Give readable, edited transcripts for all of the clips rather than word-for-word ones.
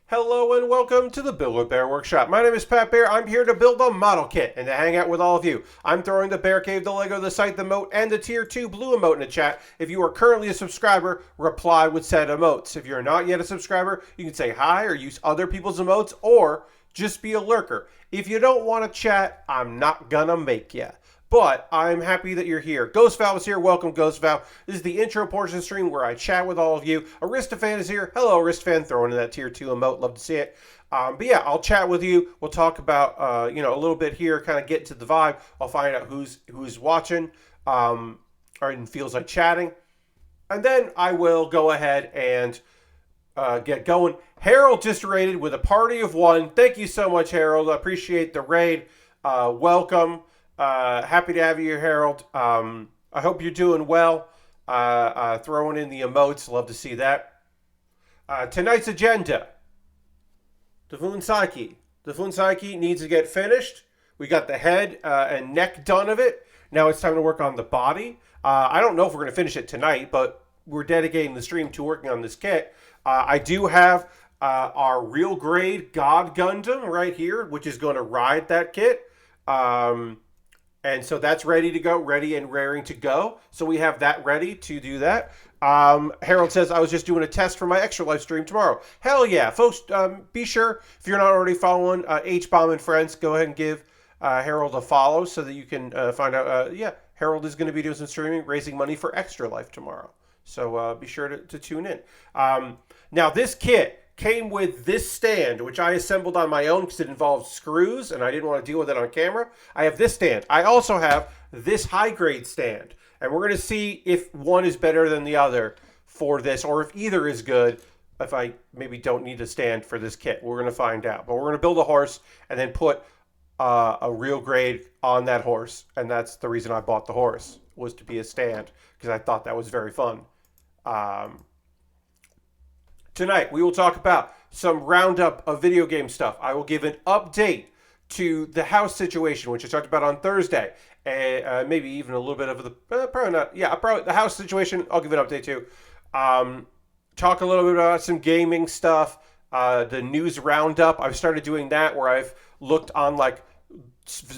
Hello and welcome to the Build with Bear Workshop. My name is Pat Baer. I'm here to build a model kit and to hang out with all of you. I'm throwing the Bear Cave, the Lego, the site, the emote, and the Tier 2 blue emote in the chat. If you are currently a subscriber, reply with said emotes. If you're not yet a subscriber, you can say hi or use other people's emotes or just be a lurker. If you don't want to chat, I'm not gonna make ya. But I'm happy that you're here. Ghost Valve is here. Welcome, Ghost Valve. This is the intro portion of the stream where I chat with all of you. Aristofan is here. Hello, Aristofan. Throwing in that tier 2 emote. Love to see it. But yeah, I'll chat with you. We'll talk about, a little bit here, kind of get to the vibe. I'll find out who's watching or feels like chatting. And then I will go ahead and get going. Harold just raided with a party of one. Thank you so much, Harold. I appreciate the raid. Welcome. Happy to have you here, Harold. I hope you're doing well. Throwing in the emotes. Love to see that. Tonight's agenda. The Fuunsaiki. The Fuunsaiki needs to get finished. We got the head and neck done of it. Now it's time to work on the body. I don't know if we're going to finish it tonight, but we're dedicating the stream to working on this kit. I do have our real grade God Gundam right here, which is going to ride that kit. And so that's ready to go, ready and raring to go. So we have that ready to do that. Harold says, I was just doing a test for my extra live stream tomorrow. Hell yeah. Folks, be sure, if you're not already following H-Bomb and Friends, go ahead and give Harold a follow so that you can find out, Harold is going to be doing some streaming, raising money for Extra Life tomorrow. So be sure to tune in. Now, this kit came with this stand, which I assembled on my own because it involved screws, and I didn't want to deal with it on camera. I have this stand. I also have this high-grade stand, and we're going to see if one is better than the other for this, or if either is good, if I maybe don't need a stand for this kit. We're going to find out. But we're going to build a horse and then put a real grade on that horse, and that's the reason I bought the horse, was to be a stand, because I thought that was very fun. Tonight, we will talk about some roundup of video game stuff. I will give an update to the house situation, which I talked about on Thursday. And maybe even a little bit of the, probably not. Yeah, probably the house situation, I'll give an update to. Talk a little bit about some gaming stuff. The news roundup, I've started doing that where I've looked on like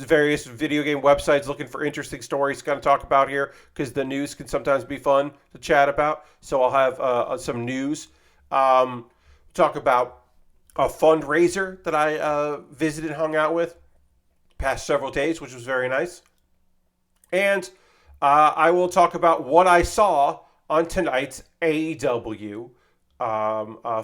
various video game websites looking for interesting stories to kind of talk about here, because the news can sometimes be fun to chat about. So I'll have some news. Talk about a fundraiser that I visited and hung out with past several days, which was very nice. And I will talk about what I saw on tonight's AEW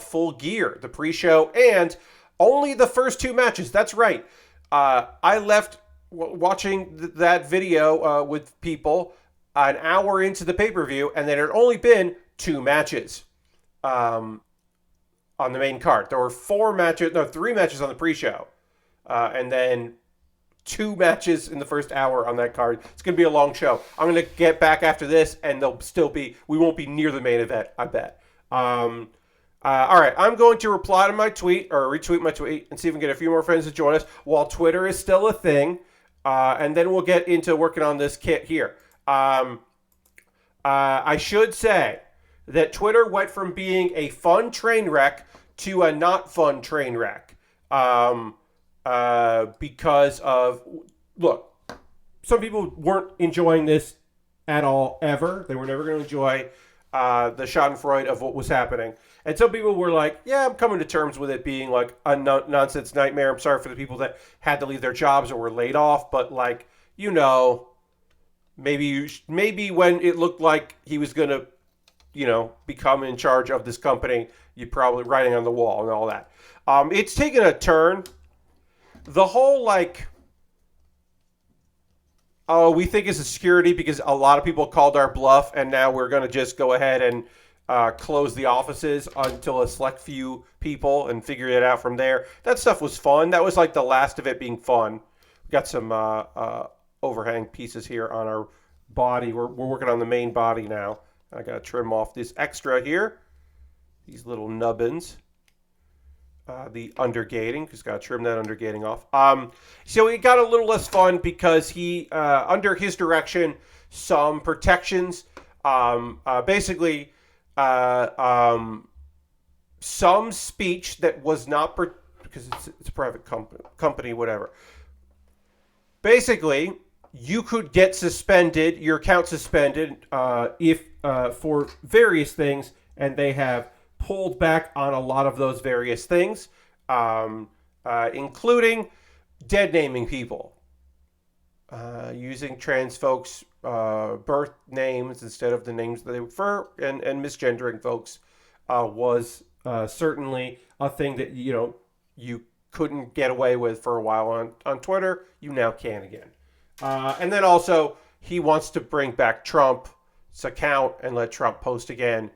Full Gear, the pre-show, and only the first two matches. That's right. I left watching that video with people an hour into the pay-per-view, and there had only been two matches. On the main card. There were three matches on the pre-show. And then two matches in the first hour on that card. It's going to be a long show. I'm going to get back after this, and we won't be near the main event, I bet. All right, I'm going to reply to my tweet, or retweet my tweet, and see if we can get a few more friends to join us while Twitter is still a thing. And then we'll get into working on this kit here. I should say that Twitter went from being a fun train wreck to a not fun train wreck. Because of, look, some people weren't enjoying this at all, ever. They were never going to enjoy the schadenfreude of what was happening. And some people were like, yeah, I'm coming to terms with it being like a nonsense nightmare. I'm sorry for the people that had to leave their jobs or were laid off, but like, maybe when it looked like he was going to become in charge of this company, you're probably writing on the wall and all that. It's taken a turn. The whole, we think it's a security because a lot of people called our bluff, and now we're going to just go ahead and close the offices until a select few people and figure it out from there. That stuff was fun. That was like the last of it being fun. We got some overhang pieces here on our body. We're working on the main body now. I got to trim off this extra here. These little nubbins. The undergating, because got to trim that undergating off. So it got a little less fun because he, under his direction, some protections, basically some speech that was not because it's a private company, whatever. Basically, you could get suspended, your account suspended, if for various things, and they have pulled back on a lot of those various things, including dead naming people, using trans folks' birth names instead of the names that they prefer, and misgendering folks was certainly a thing that you couldn't get away with for a while on Twitter. You now can again. And then also, he wants to bring back Trump's account and let Trump post again,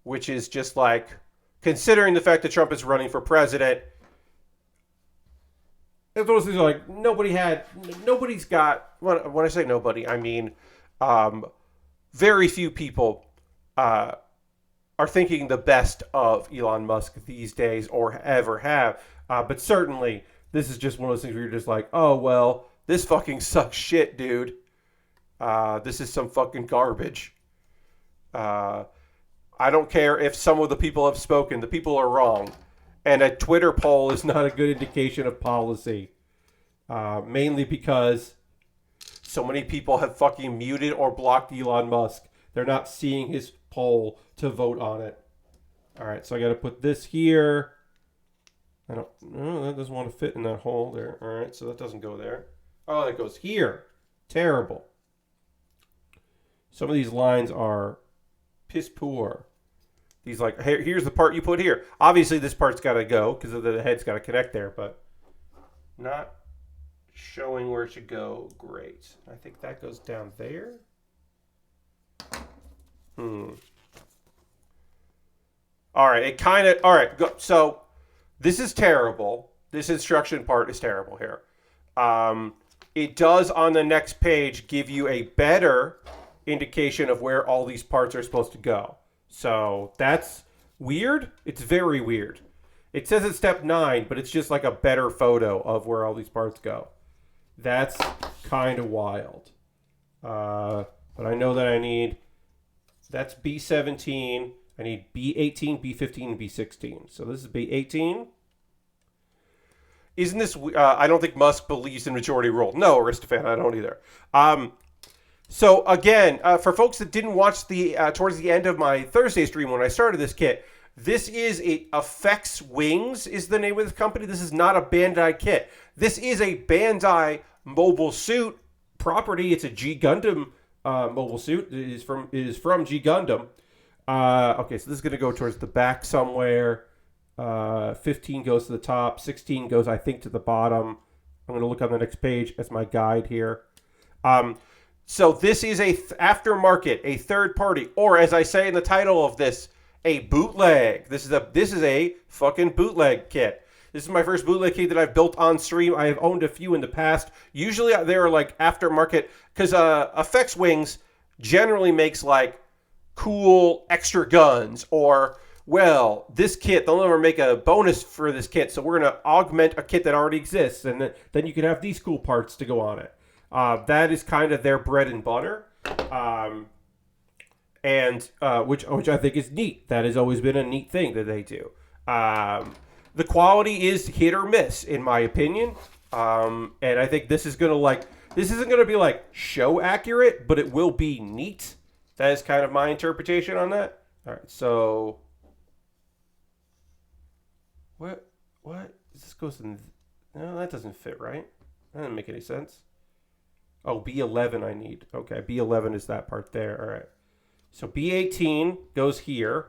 which is just like, considering the fact that Trump is running for president, those things are like, nobody's got, when I say nobody, I mean very few people are thinking the best of Elon Musk these days or ever have. But certainly, this is just one of those things where you're just like, oh, well, this fucking sucks shit, dude. This is some fucking garbage. I don't care if some of the people have spoken. The people are wrong. And a Twitter poll is not a good indication of policy. Mainly because so many people have fucking muted or blocked Elon Musk. They're not seeing his poll to vote on it. All right, so I got to put this here. That doesn't want to fit in that hole there. All right, so that doesn't go there. Oh, that goes here. Terrible. Some of these lines are piss poor. These like, hey, here's the part you put here. Obviously, this part's got to go because the head's got to connect there, but not showing where it should go. Great. I think that goes down there. All right, it kind of, all right, go, so this is terrible. This instruction part is terrible here. It does on the next page give you a better indication of where all these parts are supposed to go. So that's weird. It's very weird. It says it's step 9, but it's just like a better photo of where all these parts go. That's kind of wild. But I know that I need, that's B17. I need B18, B15, and B16. So this is B18. Isn't this, I don't think Musk believes in majority rule. No, Aristophan, I don't either. So again, for folks that didn't watch the towards the end of my Thursday stream when I started this kit, this is a Effects Wings is the name of this company. This is not a Bandai kit. This is a Bandai mobile suit property. It's a G Gundam mobile suit. It is from G Gundam. Okay, so this is going to go towards the back somewhere. 15 goes to the top. 16 goes, I think, to the bottom. I'm going to look on the next page as my guide here. So this is a aftermarket, a third party, or as I say in the title of this, a bootleg. This is a fucking bootleg kit. This is my first bootleg kit that I've built on stream. I have owned a few in the past. Usually they're like aftermarket because Effects Wings generally makes like cool extra guns or, well, this kit, they'll never make a bonus for this kit, so we're going to augment a kit that already exists, and then you can have these cool parts to go on it. That is kind of their bread and butter, which I think is neat. That has always been a neat thing that they do. The quality is hit or miss, in my opinion, and I think this is going to this isn't going to be like show accurate, but it will be neat. That is kind of my interpretation on that. All right, so what this goes in? No, that doesn't fit right. That doesn't make any sense. Oh, B11 I need. Okay, B11 is that part there. All right. So B18 goes here.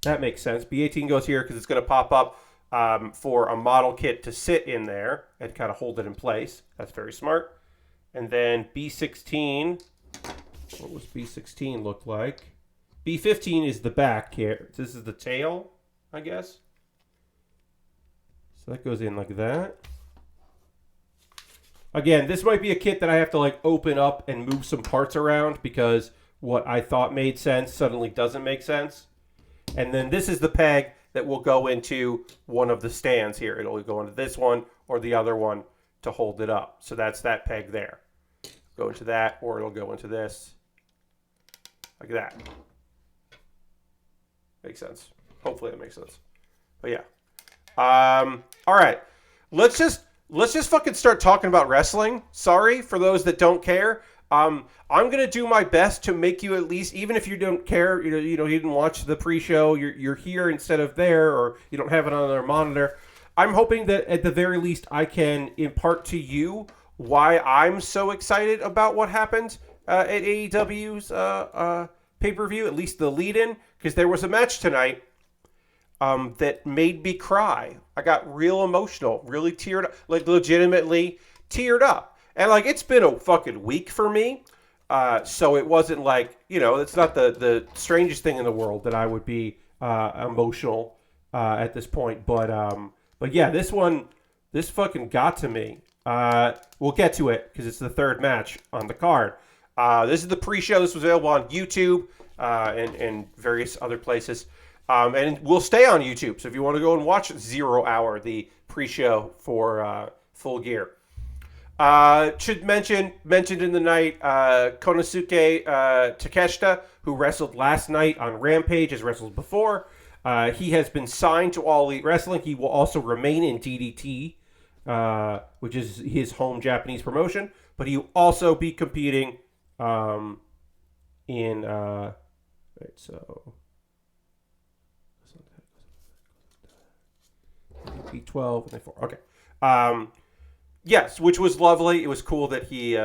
That makes sense. B18 goes here because it's going to pop up for a model kit to sit in there and kind of hold it in place. That's very smart. And then B16, what was B16 look like? B15 is the back here. This is the tail, I guess. So that goes in like that. Again, this might be a kit that I have to like open up and move some parts around because what I thought made sense suddenly doesn't make sense. And then this is the peg that will go into one of the stands here. It'll go into this one or the other one to hold it up. So that's that peg there. Go into that, or it'll go into this like that. makes sense. Hopefully that makes sense. But yeah. All right. Let's just fucking start talking about wrestling. Sorry for those that don't care. I'm gonna do my best to make you at least, even if you don't care, you didn't watch the pre-show, you're here instead of there, or you don't have it on their monitor. I'm hoping that at the very least I can impart to you why I'm so excited about what happened at AEW's pay-per-view, at least the lead-in, because there was a match tonight that made me cry. I got real emotional, really teared up, like legitimately teared up. And like, it's been a fucking week for me. So it wasn't like, it's not the strangest thing in the world that I would be emotional at this point. But yeah, this fucking got to me. We'll get to it because it's the third match on the card. This is the pre-show. This was available on YouTube and various other places. And we'll stay on YouTube. So if you want to go and watch 0 Hour, the pre-show for Full Gear. Should mentioned in the night, Konosuke Takeshita, who wrestled last night on Rampage, has wrestled before. He has been signed to All Elite Wrestling. He will also remain in DDT, which is his home Japanese promotion. But he will also be competing in... P12 and 4. Okay. Yes, which was lovely. It was cool that he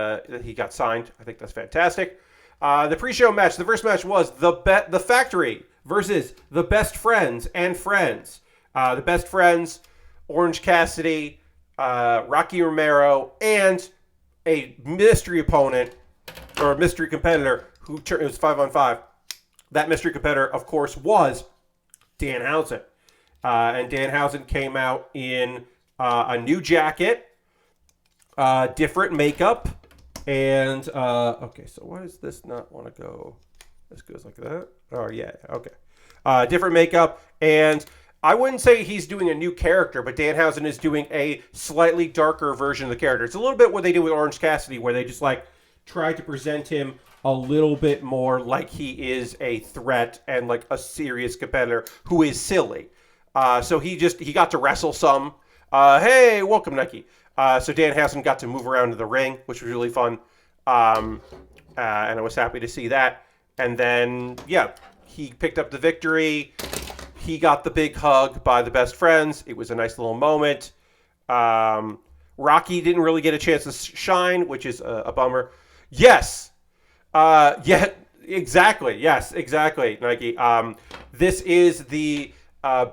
got signed. I think that's fantastic. The pre-show match, the first match was the Factory versus the Best Friends and Friends. The Best Friends, Orange Cassidy, Rocky Romero, and a mystery opponent or a mystery competitor who it was 5-on-5. That mystery competitor, of course, was Danhausen. And Danhausen came out in a new jacket, different makeup, and okay, so why does this not want to go? This goes like that. Oh yeah, okay. Different makeup, and I wouldn't say he's doing a new character, but Danhausen is doing a slightly darker version of the character. It's a little bit what they did with Orange Cassidy, where they just like tried to present him a little bit more like he is a threat and like a serious competitor who is silly. So he got to wrestle some. Hey, welcome, Nike. So Danhausen got to move around in the ring, which was really fun. And I was happy to see that. And then, yeah, he picked up the victory. He got the big hug by the Best Friends. It was a nice little moment. Rocky didn't really get a chance to shine, which is a bummer. Yes. Yeah, exactly. Yes, exactly, Nike. This is the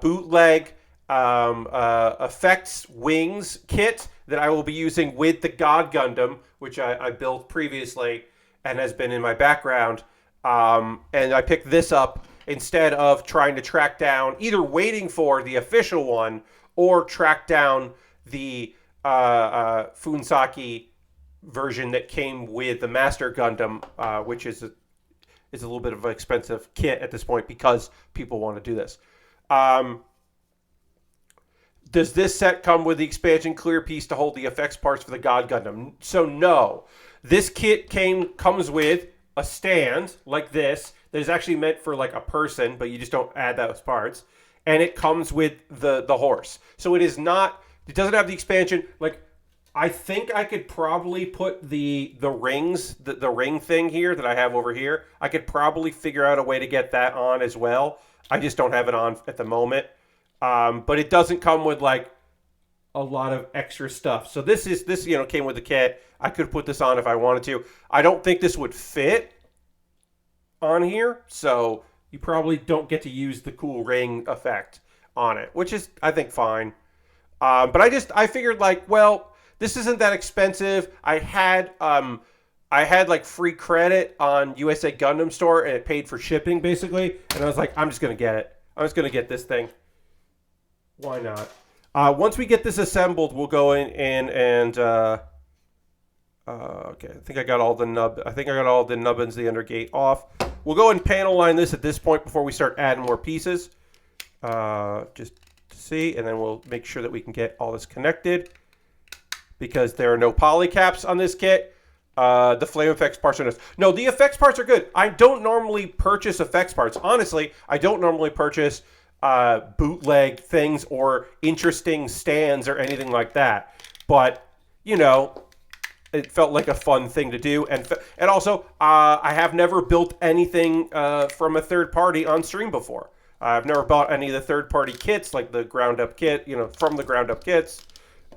bootleg effects wings kit that I will be using with the God Gundam, which I built previously and has been in my background. And I picked this up instead of trying to track down, either waiting for the official one or track down the Fuunsaiki version that came with the Master Gundam, which is a little bit of an expensive kit at this point because people want to do this. Does this set come with the expansion clear piece to hold the effects parts for the God Gundam? So no. This kit comes with a stand like this that is actually meant for like a person, but you just don't add those parts. And it comes with the horse. So it doesn't have the expansion. Like, I think I could probably put the rings, the ring thing here that I have over here. I could probably figure out a way to get that on as well. I just don't have it on at the moment. But it doesn't come with like a lot of extra stuff. So this came with the kit. I could put this on if I wanted to. I don't think this would fit on here, so you probably don't get to use the cool ring effect on it, which is, I think, fine. But I figured like, well, this isn't that expensive. I had like free credit on USA Gundam Store, and it paid for shipping basically. And I was like, I'm just gonna get it. I'm just gonna get this thing. Why not? Once we get this assembled, we'll go in and okay. I think I got all the nubbins, the undergate off. We'll go and panel line this at this point before we start adding more pieces. Just to see, and then we'll make sure that we can get all this connected because there are no poly caps on this kit. The flame effects parts are nice. No, the effects parts are good. I don't normally purchase effects parts. Honestly, I don't normally purchase bootleg things or interesting stands or anything like that. But, you know, it felt like a fun thing to do. And also, I have never built anything from a third party on stream before. I've never bought any of the third party kits, like the ground up kit, you know, from the ground up kits.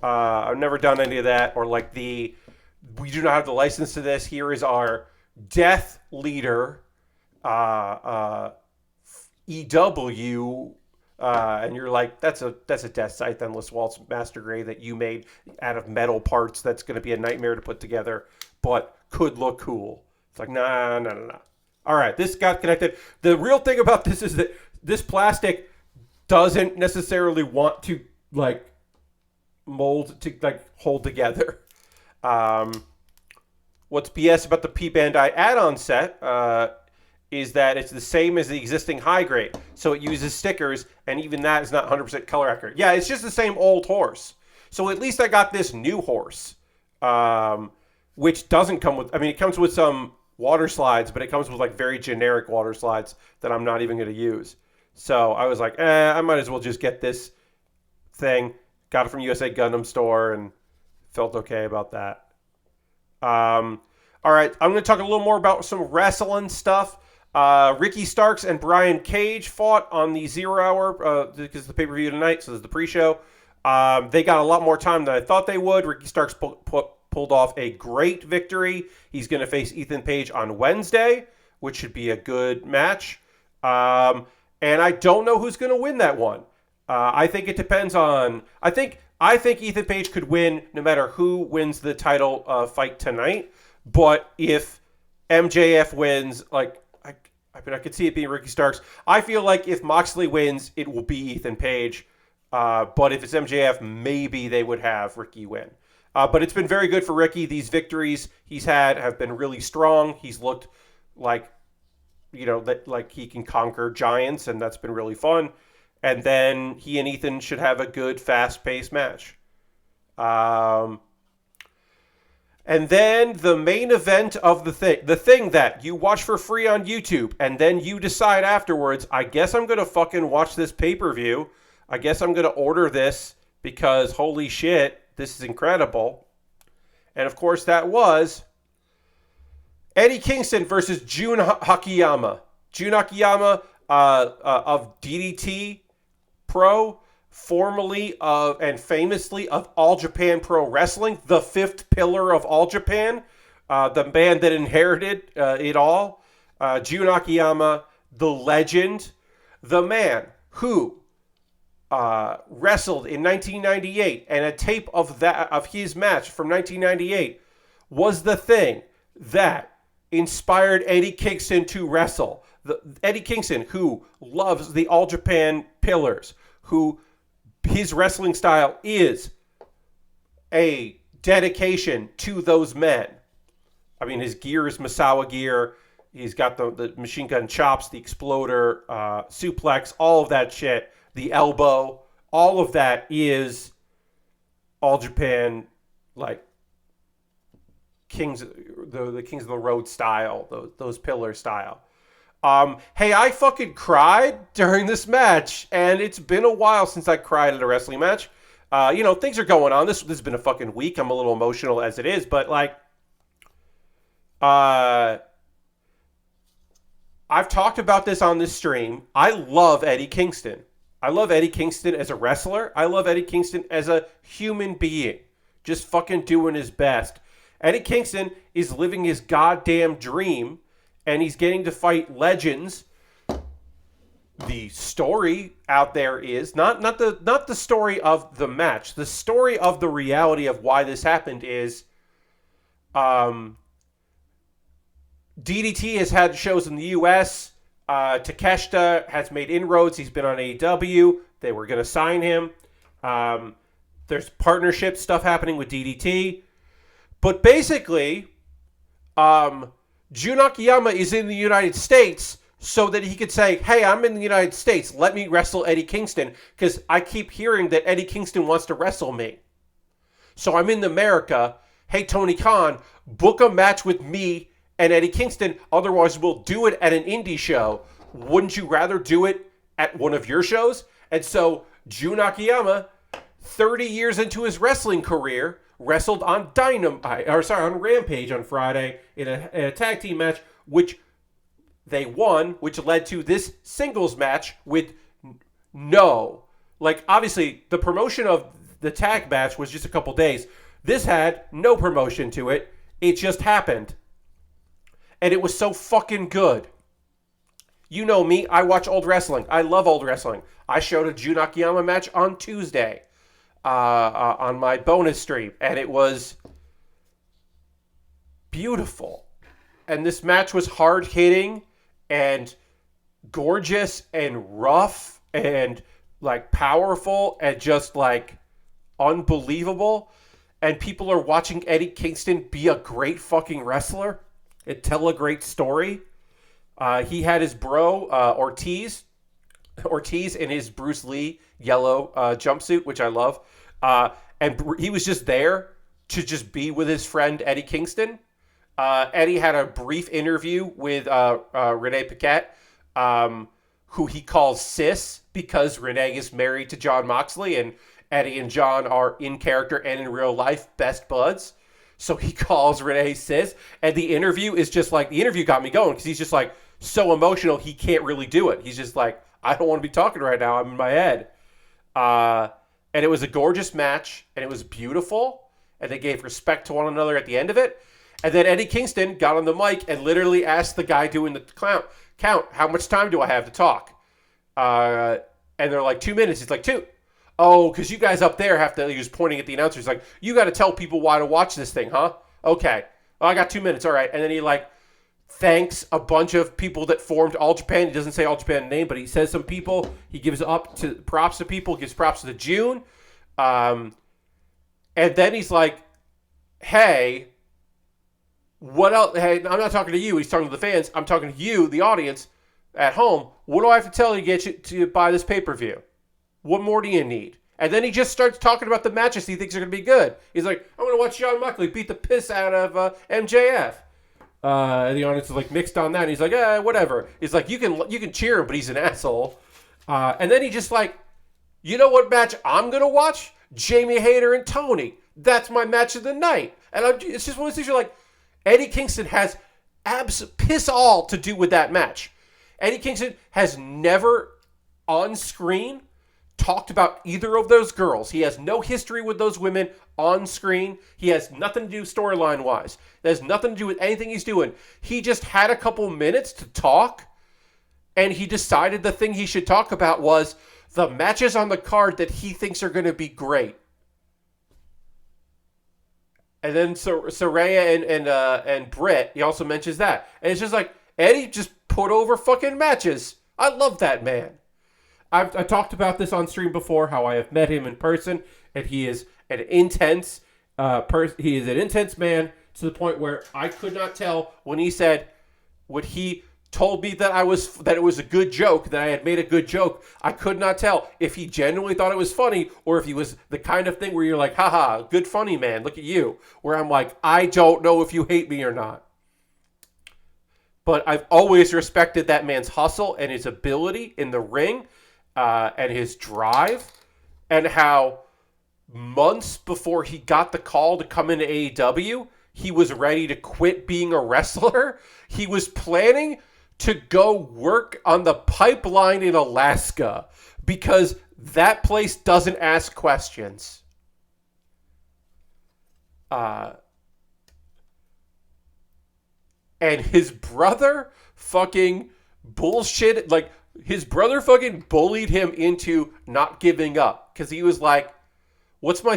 I've never done any of that, or like we do not have the license to this. Here is our Death Leader EW. And you're like, that's a Death Scythe Endless Waltz Master Grade that you made out of metal parts. That's going to be a nightmare to put together, but could look cool. It's like, nah. All right, this got connected. The real thing about this is that this plastic doesn't necessarily want to like mold to like hold together. What's BS about the P Bandai add-on set is that it's the same as the existing high grade. So it uses stickers, and even that is not 100% color accurate. Yeah, it's just the same old horse. So at least I got this new horse, which doesn't come with, I mean, it comes with some water slides, but it comes with like very generic water slides that I'm not even going to use. So I was like, I might as well just get this thing. Got it from USA Gundam store and felt okay about that. All right, I'm going to talk a little more about some wrestling stuff. Ricky Starks and Brian Cage fought on the 0 hour because it's the pay-per-view tonight, so there's the pre-show. They got a lot more time than I thought they would. Ricky Starks pulled off a great victory. He's going to face Ethan Page on Wednesday, which should be a good match. And I don't know who's going to win that one. I think it depends on... I think Ethan Page could win no matter who wins the title fight tonight. But if MJF wins, like... I could see it being Ricky Starks. I feel like if Moxley wins, it will be Ethan Page. But if it's MJF, maybe they would have Ricky win. But it's been very good for Ricky. These victories he's had have been really strong. He's looked like, you know, that like he can conquer giants, and that's been really fun. And then he and Ethan should have a good, fast-paced match. And then the main event of the thing that you watch for free on YouTube, and then you decide afterwards, I guess I'm going to fucking watch this pay-per-view. I guess I'm going to order this because holy shit, this is incredible. And of course that was Eddie Kingston versus Jun Akiyama. Jun Akiyama of DDT Pro, formerly of and famously of All Japan Pro Wrestling, the fifth pillar of All Japan, the man that inherited it all. Jun Akiyama, the legend, the man who wrestled in 1998, and a tape of his match from 1998 was the thing that inspired Eddie Kingston to wrestle. Eddie Kingston, who loves the All Japan pillars, who his wrestling style is a dedication to those men. I mean, his gear is Misawa gear. He's got the machine gun chops, the exploder, suplex, all of that shit. The elbow, all of that is All Japan, like the Kings of the Road style, those pillar style. Hey, I fucking cried during this match, and it's been a while since I cried at a wrestling match. You know, things are going on. This has been a fucking week. I'm a little emotional as it is, but like, I've talked about this on this stream. I love Eddie Kingston. I love Eddie Kingston as a wrestler. I love Eddie Kingston as a human being. Just fucking doing his best. Eddie Kingston is living his goddamn dream, and he's getting to fight legends. The story out there is not the story of the match. The story of the reality of why this happened is DDT has had shows in the U.S. Takeshita has made inroads. He's been on AEW. They were going to sign him. There's partnership stuff happening with DDT. But basically, Jun Akiyama is in the United States so that he could say, hey, I'm in the United States. Let me wrestle Eddie Kingston because I keep hearing that Eddie Kingston wants to wrestle me. So I'm in America. Hey, Tony Khan, book a match with me and Eddie Kingston. Otherwise, we'll do it at an indie show. Wouldn't you rather do it at one of your shows? And so Jun Akiyama, 30 years into his wrestling career, wrestled on on Rampage on Friday in a tag team match, which they won, which led to this singles match with obviously the promotion of the tag match was just a couple days. This had no promotion to it. It just happened. And it was so fucking good. You know me, I watch old wrestling. I love old wrestling. I showed a Jun Akiyama match on Tuesday on my bonus stream, and it was beautiful. And this match was hard-hitting and gorgeous and rough and, powerful and just, unbelievable. And people are watching Eddie Kingston be a great fucking wrestler and tell a great story. He had his bro, Ortiz in his Bruce Lee yellow jumpsuit, which I love. And he was just there to just be with his friend Eddie Kingston. Eddie had a brief interview with Renee Paquette, who he calls Sis because Renee is married to Jon Moxley, and Eddie and John are in character and in real life best buds. So he calls Renee Sis, and the interview is just the interview got me going because he's just so emotional he can't really do it. He's just I don't want to be talking right now. I'm in my head. And it was a gorgeous match, and it was beautiful, and they gave respect to one another at the end of it. And then Eddie Kingston got on the mic and literally asked the guy doing the count, how much time do I have to talk? And they're like, 2 minutes. He's like, 2. Oh, because you guys up there have to, he was pointing at the announcer. He's like, you got to tell people why to watch this thing, huh? Okay. Well, I got 2 minutes. All right. And then he thanks a bunch of people that formed All Japan. He doesn't say All Japan name, but he says some people. He gives props to people, gives props to June. And then he's like, hey, what else? Hey, I'm not talking to you. He's talking to the fans. I'm talking to you, the audience at home. What do I have to tell you to get you to buy this pay-per-view? What more do you need? And then he just starts talking about the matches he thinks are going to be good. He's like, I'm going to watch Jon Moxley beat the piss out of MJF. And the audience is mixed on that. And he's like, whatever. He's like, you can cheer him, but he's an asshole. And then he just you know what match I'm going to watch? Jamie Hayter and Tony. That's my match of the night. And it's just one of those things you're Eddie Kingston has piss all to do with that match. Eddie Kingston has never on screen talked about either of those girls. He has no history with those women on screen. He has nothing to do storyline-wise. That has nothing to do with anything he's doing. He just had a couple minutes to talk, and he decided the thing he should talk about was the matches on the card that he thinks are going to be great. And then Saraya and Britt, he also mentions that. And it's just Eddie just put over fucking matches. I love that man. I talked about this on stream before, how I have met him in person, and he is an intense he is an intense man to the point where I could not tell when he said what he told me that it was a good joke, that I had made a good joke. I could not tell if he genuinely thought it was funny or if he was the kind of thing where you're like, haha, good funny man, look at you. Where I'm like, I don't know if you hate me or not. But I've always respected that man's hustle and his ability in the ring. And his drive, and how months before he got the call to come into AEW, he was ready to quit being a wrestler. He was planning to go work on the pipeline in Alaska because that place doesn't ask questions. And his brother fucking bullshit, his brother fucking bullied him into not giving up because he was like, what's my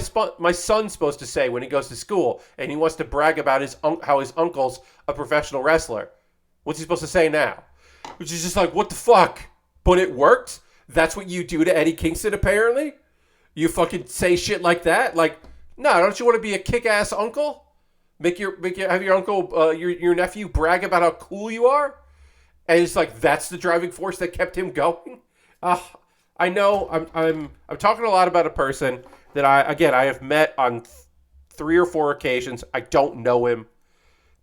son supposed to say when he goes to school and he wants to brag about how his uncle's a professional wrestler? What's he supposed to say now? Which is just what the fuck? But it worked? That's what you do to Eddie Kingston, apparently? You fucking say shit like that? No, don't you want to be a kick-ass uncle? Have your uncle, your nephew brag about how cool you are? And it's that's the driving force that kept him going. I know I'm talking a lot about a person that I have met on 3 or 4 occasions. I don't know him.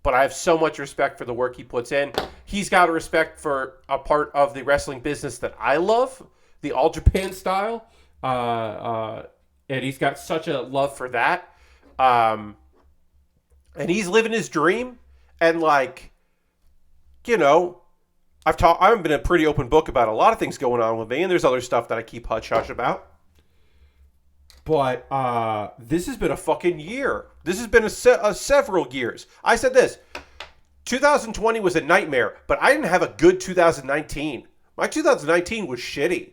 but I have so much respect for the work he puts in. He's got a respect for a part of the wrestling business that I love, the All Japan style, and he's got such a love for that. And he's living his dream, and like, you know, I've been a pretty open book about a lot of things going on with me, and there's other stuff that I keep hush hush about. But this has been a fucking year. This has been several years. I said this. 2020 was a nightmare, but I didn't have a good 2019. My 2019 was shitty.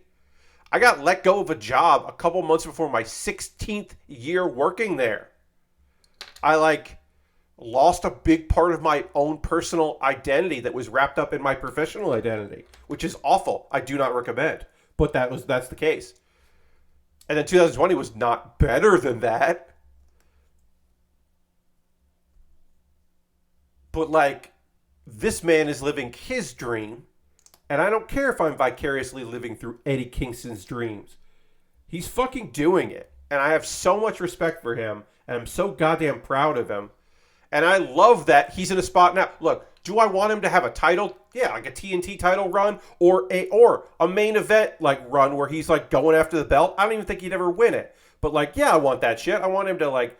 I got let go of a job a couple months before my 16th year working there. I lost a big part of my own personal identity that was wrapped up in my professional identity, which is awful. I do not recommend, but that's the case. And then 2020 was not better than that. But like, this man is living his dream, and I don't care if I'm vicariously living through Eddie Kingston's dreams. He's fucking doing it, and I have so much respect for him, and I'm so goddamn proud of him. And I love that he's in a spot now. Look, do I want him to have a title? Yeah, like a TNT title run or a main event like run where he's like going after the belt. I don't even think he'd ever win it. But like, yeah, I want that shit. I want him to like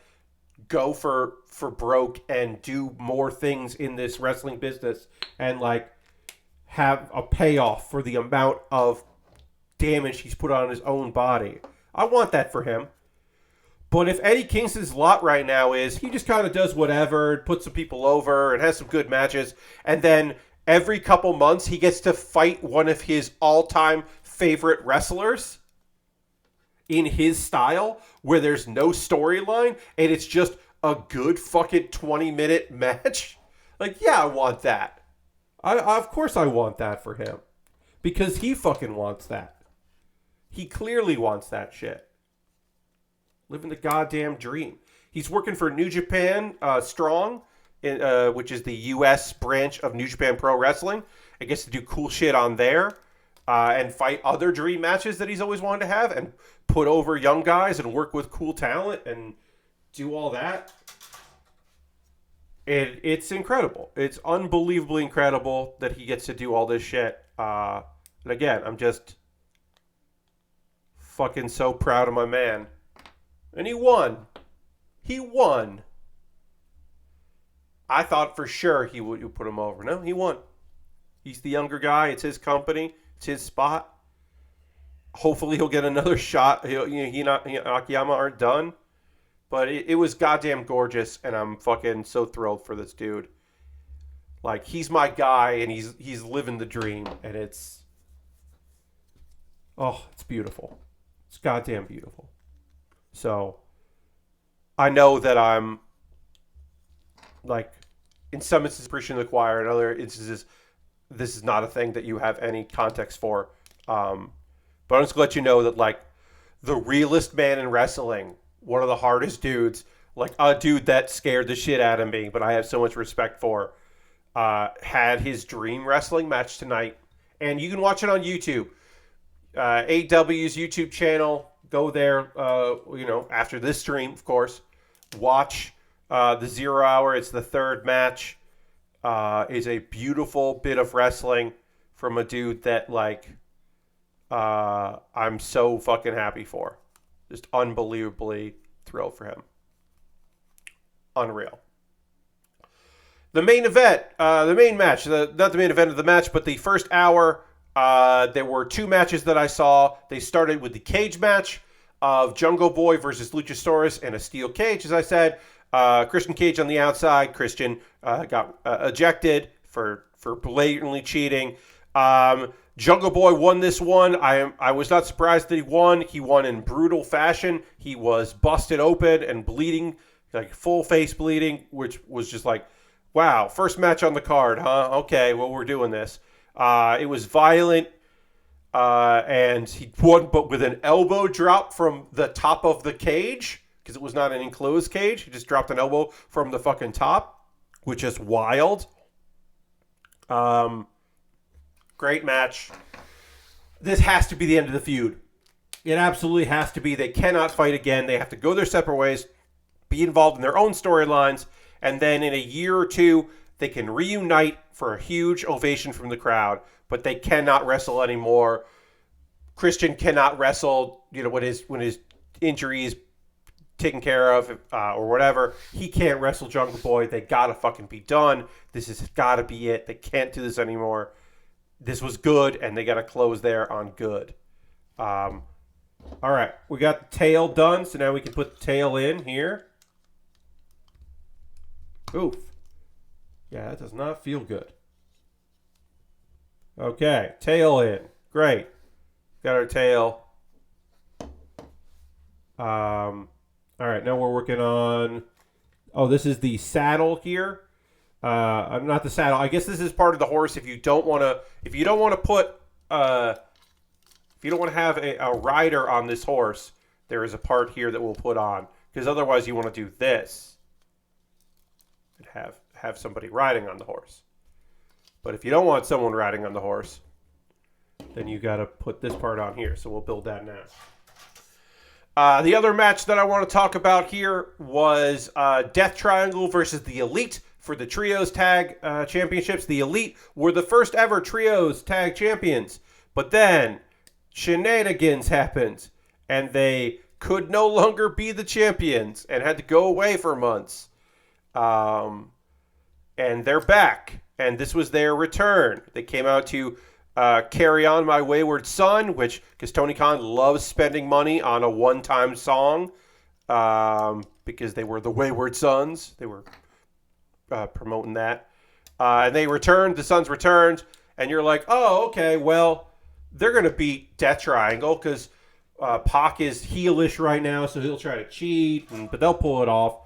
go for broke and do more things in this wrestling business and like have a payoff for the amount of damage he's put on his own body. I want that for him. But if Eddie Kingston's lot right now is he just kind of does whatever, puts some people over, and has some good matches, and then every couple months he gets to fight one of his all-time favorite wrestlers in his style, where there's no storyline, and it's just a good fucking 20-minute match. Like, yeah, I want that. Of course I want that for him. Because he fucking wants that. He clearly wants that shit. Living the goddamn dream. He's working for New Japan Strong, which is the U.S. branch of New Japan Pro Wrestling. I gets to do cool shit on there and fight other dream matches that he's always wanted to have and put over young guys and work with cool talent and do all that. It's incredible. It's unbelievably incredible that he gets to do all this shit. And again, I'm just fucking so proud of my man. And he won. He won. I thought for sure he would put him over. No, he won. He's the younger guy. It's his company. It's his spot. Hopefully he'll get another shot. He and Akiyama aren't done. But it was goddamn gorgeous, and I'm fucking so thrilled for this dude. Like, he's my guy, and he's living the dream, and it's beautiful. It's goddamn beautiful. So, I know that I'm, like, in some instances preaching to the choir, in other instances, this is not a thing that you have any context for. But I'm just going to let you know that, like, the realest man in wrestling, one of the hardest dudes, like a dude that scared the shit out of me, but I have so much respect for, had his dream wrestling match tonight. And you can watch it on YouTube. AW's YouTube channel. Go there, after this stream, of course. Watch the 0 Hour. It's the third match. Is a beautiful bit of wrestling from a dude that, like, I'm so fucking happy for. Just unbelievably thrilled for him. Unreal. The main event, the main match, not the main event of the match, but the first hour, there were two matches that I saw. They started with the cage match of Jungle Boy versus Luchasaurus in a steel cage, as I said. Christian Cage on the outside. Christian got ejected for blatantly cheating. Jungle Boy won this one. I was not surprised that he won. He won in brutal fashion. He was busted open and bleeding, like full face bleeding, which was just like, wow, first match on the card, huh? Okay, well, we're doing this. It was violent, and he won, but with an elbow drop from the top of the cage, because it was not an enclosed cage. He just dropped an elbow from the fucking top, which is wild. Great match. This has to be the end of the feud. It absolutely has to be. They cannot fight again. They have to go their separate ways, be involved in their own storylines, and then in a year or two, They can reunite for a huge ovation from the crowd, but they cannot wrestle anymore. Christian cannot wrestle, when his injury is taken care of or whatever. He can't wrestle Jungle Boy. They gotta fucking be done. This has gotta be it. They can't do this anymore. This was good, and they gotta close there on good. All right, we got the tail done, so now we can put the tail in here. Oof. Yeah, that does not feel good. Okay, tail in. Great. Got our tail. All right, now we're working on... Oh, this is the saddle here. Not the saddle. I guess this is part of the horse. If you don't want to put... if you don't want to have a rider on this horse, there is a part here that we'll put on. Because otherwise you want to do this. And have somebody riding on the horse. But if you don't want someone riding on the horse, then you got to put this part on here. So we'll build that now. The other match that I want to talk about here was Death Triangle versus the Elite for the Trios Tag Championships. The Elite were the first ever Trios Tag Champions. But then shenanigans happened, and they could no longer be the champions and had to go away for months. And they're back, and this was their return. They came out to Carry On My Wayward Son, because Tony Khan loves spending money on a one-time song, because they were the Wayward Sons. They were promoting that. And they returned, the Sons returned, and you're like, oh, okay, well, they're going to beat Death Triangle, because Pac is heelish right now, so he'll try to cheat, but they'll pull it off.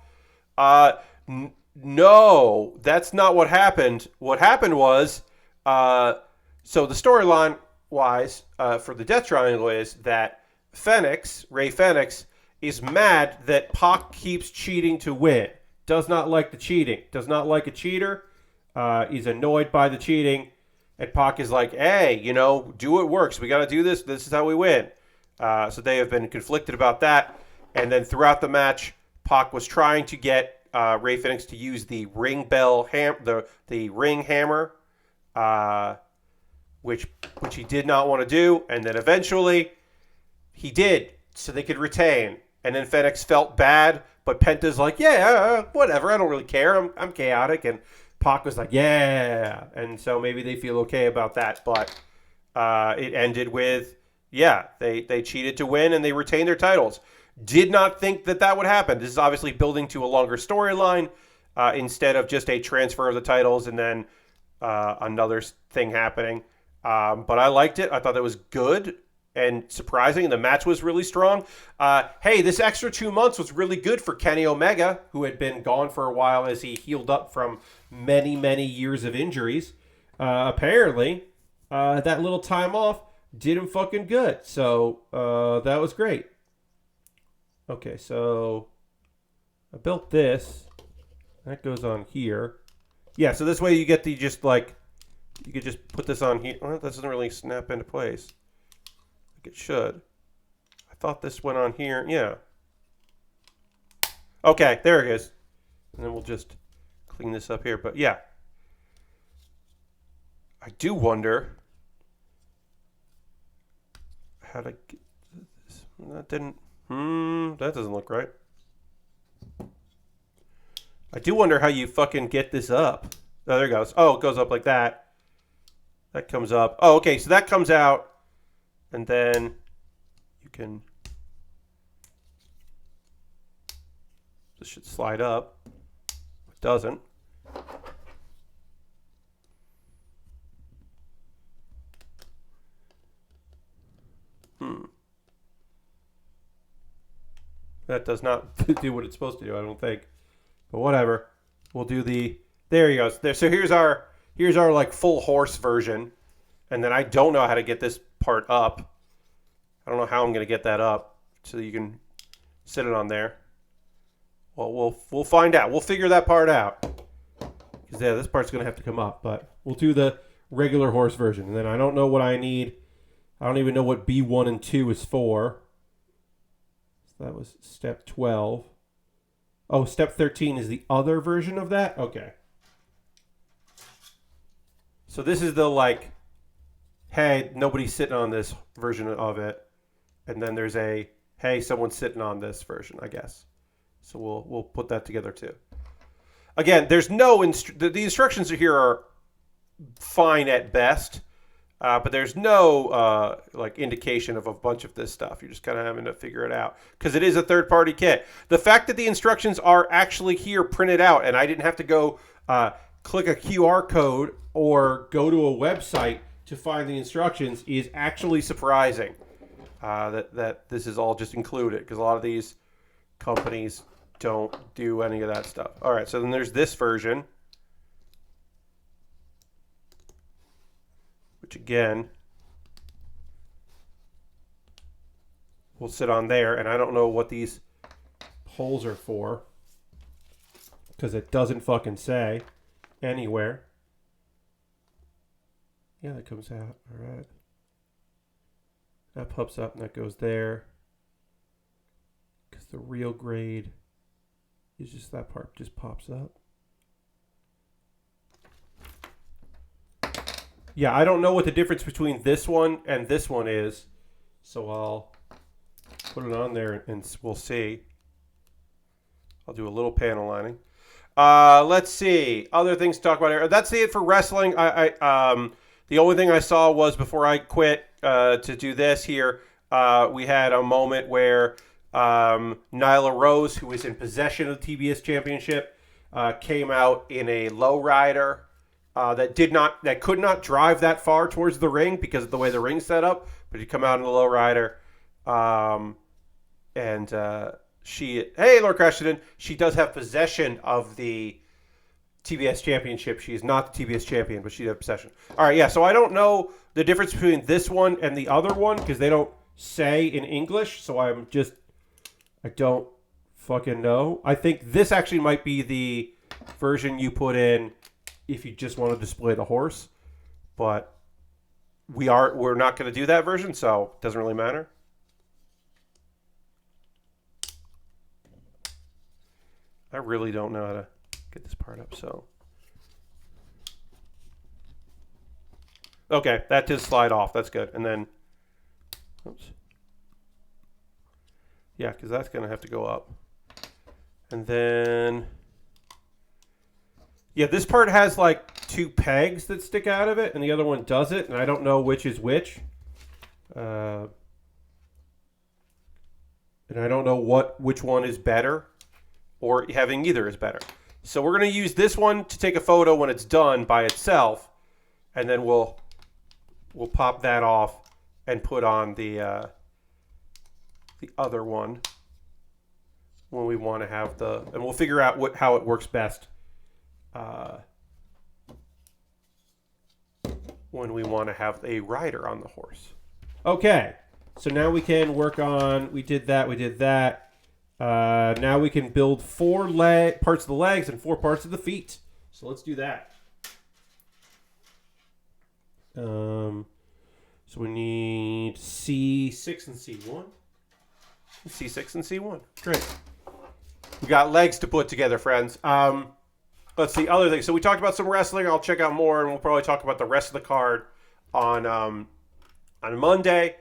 No, that's not what happened. What happened was, so the storyline wise for the Death Triangle is that Ray Fenix, is mad that Pac keeps cheating to win. Does not like the cheating. Does not like a cheater. He's annoyed by the cheating. And Pac is like, hey, do what works. We got to do this. This is how we win. So they have been conflicted about that. And then throughout the match, Pac was trying to get Ray Fenix to use the ring bell the ring hammer, which he did not want to do, and then eventually he did, so they could retain. And then Fenix felt bad, but Penta's like, yeah, whatever, I don't really care. I'm chaotic, and Pac was like, yeah, and so maybe they feel okay about that, but it ended with, they cheated to win and they retained their titles. Did not think that would happen. This is obviously building to a longer storyline instead of just a transfer of the titles and then another thing happening. But I liked it. I thought that was good and surprising. The match was really strong. Hey, this extra 2 months was really good for Kenny Omega, who had been gone for a while as he healed up from many, many years of injuries. Apparently, that little time off did him fucking good. So that was great. Okay, so I built this. That goes on here. Yeah, so this way you get you could just put this on here. Well, that doesn't really snap into place. Like it should. I thought this went on here. Yeah. Okay, there it is. And then we'll just clean this up here. But yeah. I do wonder how to get this. That didn't... that doesn't look right. I do wonder how you fucking get this up. Oh, there it goes. Oh, it goes up like that. That comes up. Oh, okay, so that comes out. And then you can... This should slide up. It doesn't. That does not do what it's supposed to do, I don't think. But whatever. We'll do the... There you go. There. So here's our like full horse version. And then I don't know how to get this part up. I don't know how I'm going to get that up so you can sit it on there. Well, we'll find out. We'll figure that part out. Because yeah, this part's going to have to come up. But we'll do the regular horse version. And then I don't know what I need. I don't even know what B1 and 2 is for. That was step 12. Oh, step 13 is the other version of that? Okay. So this is the like, hey, nobody's sitting on this version of it. And then there's a, hey, someone's sitting on this version, I guess. So we'll put that together too. Again, there's no the instructions here are fine at best, but there's no like indication of a bunch of this stuff. You're just kind of having to figure it out because it is a third-party kit. The fact that the instructions are actually here printed out, and I didn't have to go click a QR code or go to a website to find the instructions, is actually surprising. That this is all just included, because a lot of these companies don't do any of that stuff. All right, so then there's this version, which again will sit on there, and I don't know what these holes are for because it doesn't fucking say anywhere. Yeah, that comes out. All right. That pops up and that goes there. Because the real grade is just that part just pops up. Yeah, I don't know what the difference between this one and this one is. So I'll put it on there and we'll see. I'll do a little panel lining. Let's see. Other things to talk about here. That's it for wrestling. The only thing I saw was before I quit to do this here, we had a moment where Nyla Rose, who was in possession of the TBS Championship, came out in a lowrider that could not drive that far towards the ring because of the way the ring's set up, but he'd come out in a lowrider. Hey, Lord Crashington, she does have possession of the TBS Championship. She is not the TBS champion, but she has possession. All right, yeah, so I don't know the difference between this one and the other one because they don't say in English, so I don't fucking know. I think this actually might be the version you put in if you just want to display the horse, but we're not going to do that version, so it doesn't really matter. I really don't know how to get this part up, so. Okay, that did slide off. That's good. And then, oops. Yeah, because that's going to have to go up. And then, yeah, this part has like 2 pegs that stick out of it, and the other one doesn't, and I don't know which is which. And I don't know which one is better, or having either is better. So we're going to use this one to take a photo when it's done by itself, and then we'll pop that off and put on the other one when we want to have and we'll figure out how it works best when we want to have a rider on the horse. Okay, so now we can work on, we did that. Now we can build 4 parts of the legs and 4 parts of the feet. So let's do that. So we need C6 and C1. C6 and C1. Great. We got legs to put together, friends. Let's see, other things. So we talked about some wrestling. I'll check out more, and we'll probably talk about the rest of the card on Monday.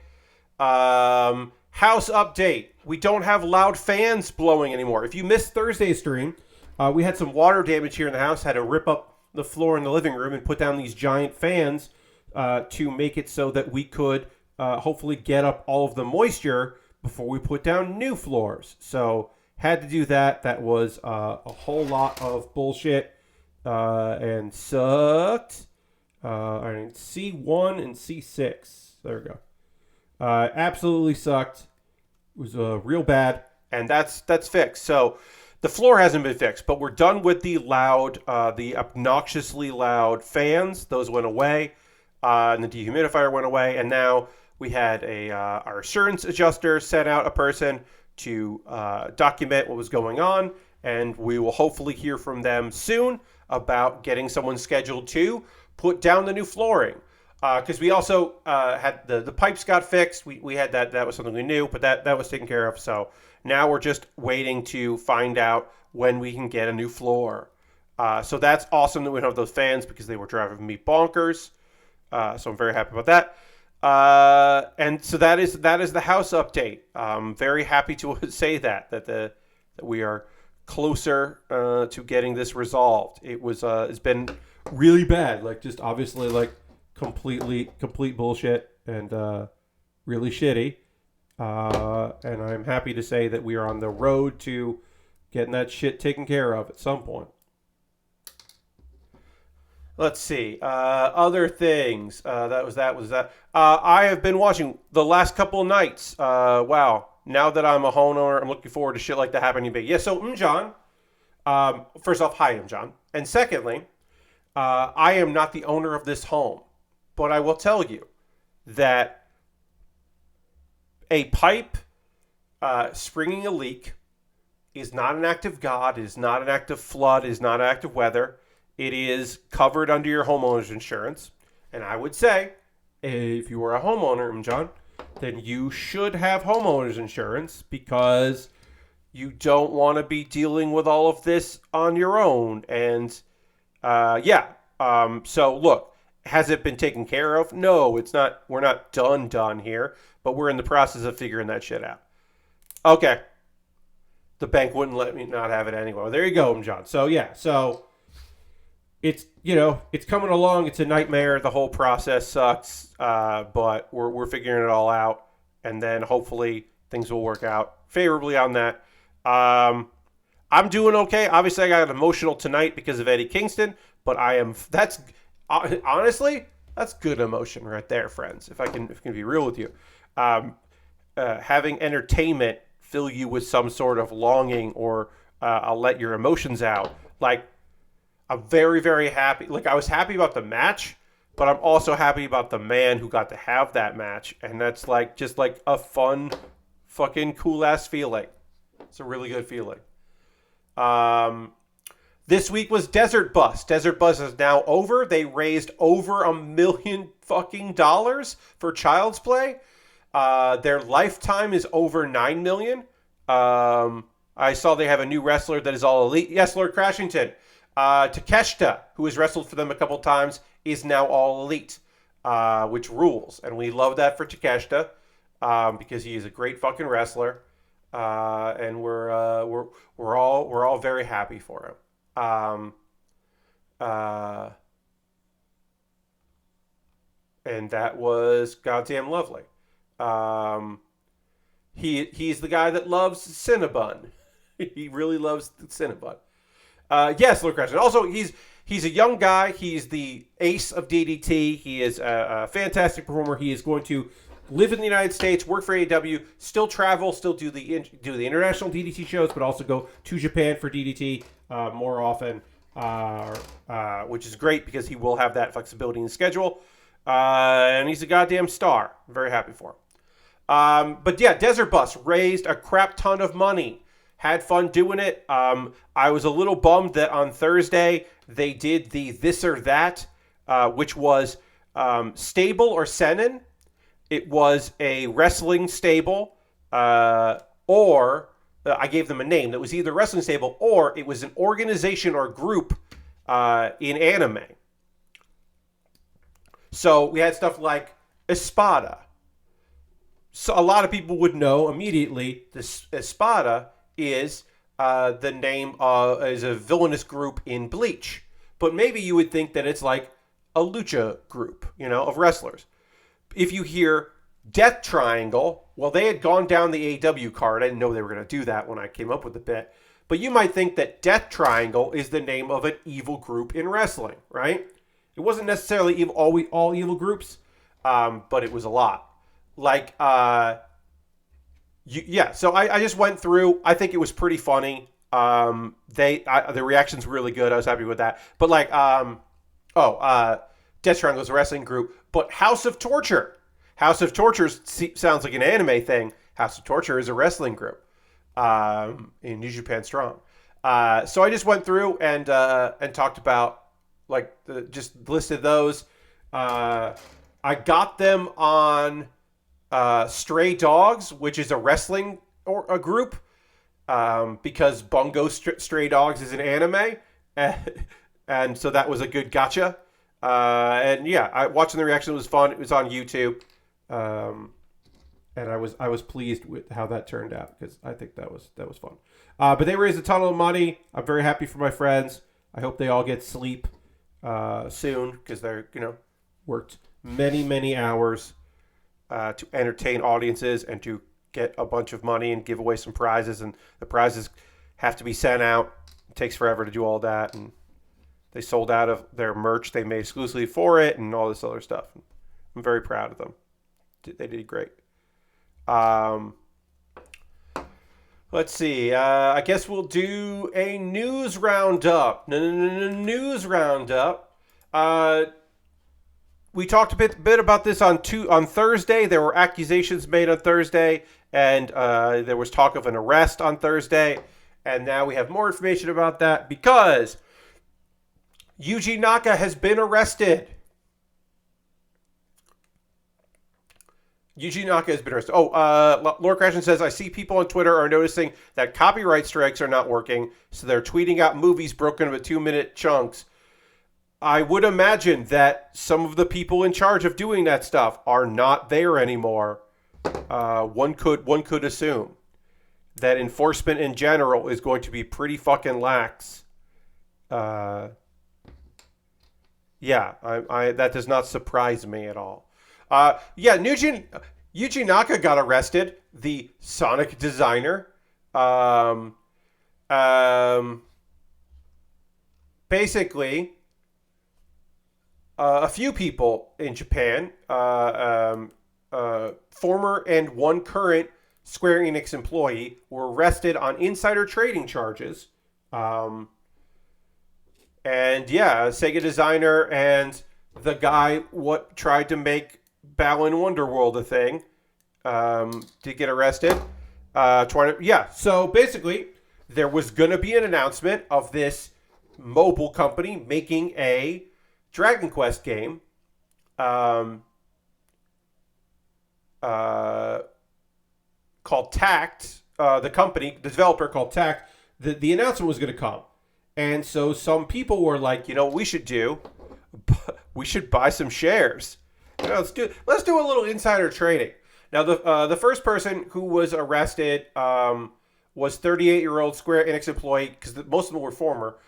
House update. We don't have loud fans blowing anymore. If you missed Thursday's stream, we had some water damage here in the house. Had to rip up the floor in the living room and put down these giant fans to make it so that we could hopefully get up all of the moisture before we put down new floors. So had to do that. That was a whole lot of bullshit and sucked. C1 and C6. There we go. Absolutely sucked. It was real bad, and that's fixed. So the floor hasn't been fixed, but we're done with the obnoxiously loud fans. Those went away, and the dehumidifier went away, and now we had our assurance adjuster sent out a person to document what was going on, and we will hopefully hear from them soon about getting someone scheduled to put down the new flooring. Because we also had the pipes got fixed. We had that was something we knew, but that was taken care of. So now we're just waiting to find out when we can get a new floor. So that's awesome that we don't have those fans because they were driving me bonkers. So I'm very happy about that. And so that is the house update. Very happy to say that we are closer to getting this resolved. It's been really bad, like just obviously like complete bullshit and really shitty. And I'm happy to say that we are on the road to getting that shit taken care of at some point. Let's see. Other things. That was that. I have been watching the last couple of nights. Wow. Now that I'm a homeowner, I'm looking forward to shit like that happening big. Yeah, so John. First off, hi, John. And secondly, I am not the owner of this home. But I will tell you that a pipe springing a leak is not an act of God, is not an act of flood, is not an act of weather. It is covered under your homeowner's insurance. And I would say, if you are a homeowner, John, then you should have homeowner's insurance because you don't want to be dealing with all of this on your own. And so look, has it been taken care of? No, it's not. We're not done here, but we're in the process of figuring that shit out. Okay. The bank wouldn't let me not have it anyway. Well, there you go, John. So it's it's coming along. It's a nightmare. The whole process sucks, but we're figuring it all out, and then hopefully things will work out favorably on that. I'm doing okay. Obviously, I got emotional tonight because of Eddie Kingston, but that's honestly that's good emotion right there, friends. If I can be real with you, having entertainment fill you with some sort of longing or I'll let your emotions out. Like, I'm very, very happy. Like, I was happy about the match, but I'm also happy about the man who got to have that match. And that's like just like a fun, fucking cool ass feeling. It's a really good feeling. This week was Desert Bus. Desert Bus is now over. They raised over $1 million fucking dollars for Child's Play. Their lifetime is over 9 million. I saw they have a new wrestler that is all elite. Yes, Lord Crashington. Takeshita, who has wrestled for them a couple times, is now all elite, which rules, and we love that for Takeshita because he is a great fucking wrestler, and we're all very happy for him. And that was goddamn lovely. He's the guy that loves Cinnabon. He really loves the Cinnabon. Yes, Luke Crescent. Also, he's a young guy. He's the ace of DDT. He is a fantastic performer. He is going to live in the United States, work for AEW, still travel, still do the international DDT shows, but also go to Japan for DDT more often, which is great because he will have that flexibility in the schedule. And he's a goddamn star. I'm very happy for him. But yeah, Desert Bus raised a crap ton of money. Had fun doing it. I was a little bummed that on Thursday they did the This or That, which was Stable or Senin. It was a wrestling stable, or I gave them a name that was either wrestling stable or it was an organization or group in anime. So we had stuff like Espada. So a lot of people would know immediately this Espada is the name is a villainous group in Bleach. But maybe you would think that it's like a lucha group, of wrestlers. If you hear Death Triangle, well, they had gone down the AEW card. I didn't know they were going to do that when I came up with the bit. But you might think that Death Triangle is the name of an evil group in wrestling, right? It wasn't necessarily all evil groups, but it was a lot. Like, so I just went through. I think it was pretty funny. The reaction's really good. I was happy with that. But like, Death Triangle is a wrestling group, but House of Torture. House of Torture sounds like an anime thing. House of Torture is a wrestling group in New Japan Strong. So I just went through and talked about just listed those. I got them on Stray Dogs, which is a wrestling a group, because Bungo Stray Dogs is an anime, and so that was a good gotcha. And yeah, watching the reaction was fun. It was on YouTube, and I was pleased with how that turned out because I think that was fun. But they raised a ton of money. I'm very happy for my friends. I hope they all get sleep soon because they're worked many hours to entertain audiences and to get a bunch of money and give away some prizes, and the prizes have to be sent out. It takes forever to do all that, and they sold out of their merch they made exclusively for it and all this other stuff. I'm very proud of them. They did great. Let's see. I guess we'll do a news roundup. News roundup. We talked a bit about this on Thursday. There were accusations made on Thursday, and there was talk of an arrest on Thursday. And now we have more information about that because Yuji Naka has been arrested. Yuji Naka has been arrested. Lord Crashton says, I see people on Twitter are noticing that copyright strikes are not working, so they're tweeting out movies broken into 2-minute chunks. I would imagine that some of the people in charge of doing that stuff are not there anymore. One could assume that enforcement in general is going to be pretty fucking lax. Yeah, that does not surprise me at all. Yuji Naka got arrested. The Sonic designer. Basically, a few people in Japan, former and one current Square Enix employee, were arrested on insider trading charges. And yeah, a Sega designer and the guy tried to make Balan Wonderworld a thing did get arrested. So basically, there was going to be an announcement of this mobile company making a Dragon Quest game called Tact. The developer called Tact. The announcement was going to come. And so some people were like, what we should do? We should buy some shares. Let's do a little insider trading. Now, the first person who was arrested was 38-year-old Square Enix employee, because most of them were former,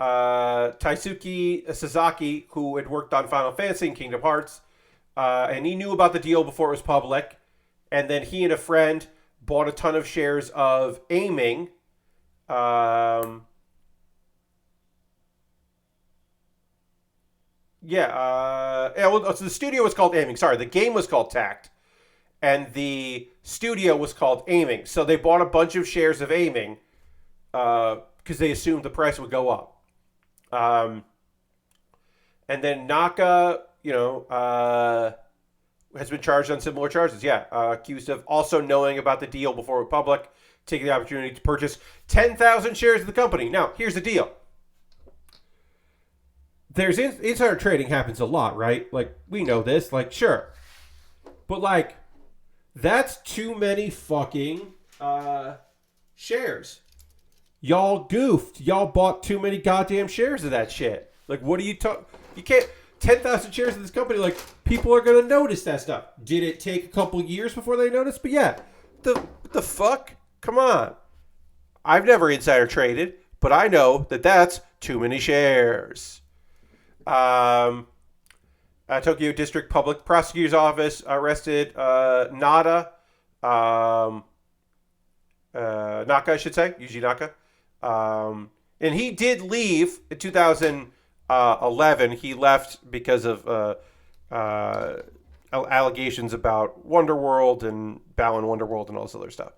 Taisuke Sasaki, who had worked on Final Fantasy and Kingdom Hearts, and he knew about the deal before it was public. And then he and a friend bought a ton of shares of Aiming. So the studio was called Aiming. Sorry, the game was called Tact, and the studio was called Aiming. So they bought a bunch of shares of Aiming because they assumed the price would go up. And then Naka, has been charged on similar charges. Accused of also knowing about the deal before it was public, taking the opportunity to purchase 10,000 shares of the company. Now, here's the deal. There's insider trading happens a lot, right? Like, we know this, sure. But, that's too many fucking shares. Y'all goofed. Y'all bought too many goddamn shares of that shit. What are you talking? You can't... 10,000 shares of this company, people are going to notice that stuff. Did it take a couple years before they noticed? But yeah, the fuck? Come on. I've never insider traded, but I know that that's too many shares. Tokyo District Public Prosecutor's Office arrested Naka, I should say, Yuji Naka. And he did leave in 2011. He left because of allegations about Wonderworld and Balan Wonderworld and all this other stuff.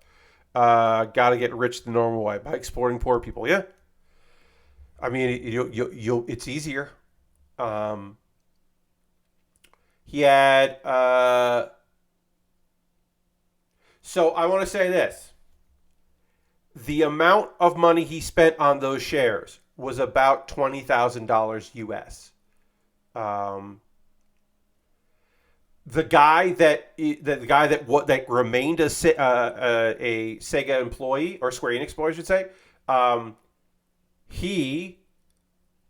Got to get rich the normal way by exploiting poor people. Yeah, I mean, you it's easier. He had. So I want to say this. The amount of money he spent on those shares was about $20,000 US. The guy that remained a Sega employee, or Square Enix employee, I should say, he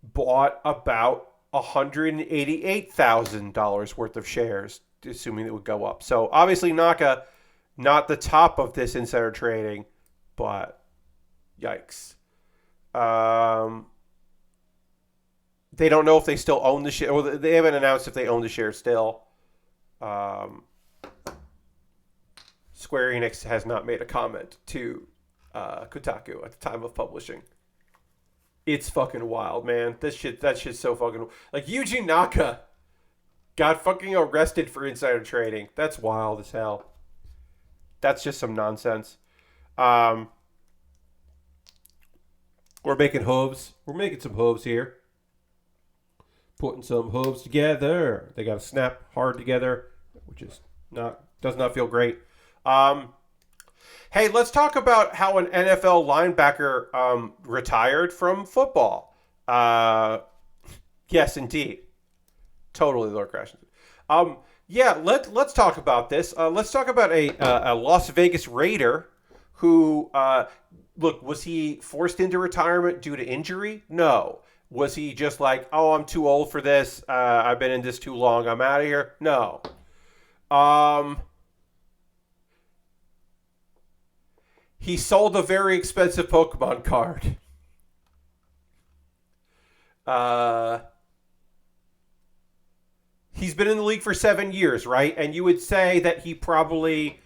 bought about $188,000 worth of shares, assuming it would go up. So obviously Naka, not the top of this insider trading, but yikes. They don't know if they still own the share, or they haven't announced if they own the share still. Square Enix has not made a comment to Kotaku at the time of publishing. It's fucking wild, man. That shit's so fucking... Like, Yuji Naka got fucking arrested for insider trading. That's wild as hell. That's just some nonsense. We're making hooves. We're making some hooves here. Putting some hooves together. They got to snap hard together, which is does not feel great. Hey, let's talk about how an NFL linebacker retired from football. Yes, indeed. Totally, Lord Crash. Yeah, let's talk about this. Let's talk about a Las Vegas Raider who, look, was he forced into retirement due to injury? No. Was he just like, oh, I'm too old for this. I've been in this too long. I'm out of here. No. He sold a very expensive Pokemon card. He's been in the league for 7 years, right? And you would say that he probably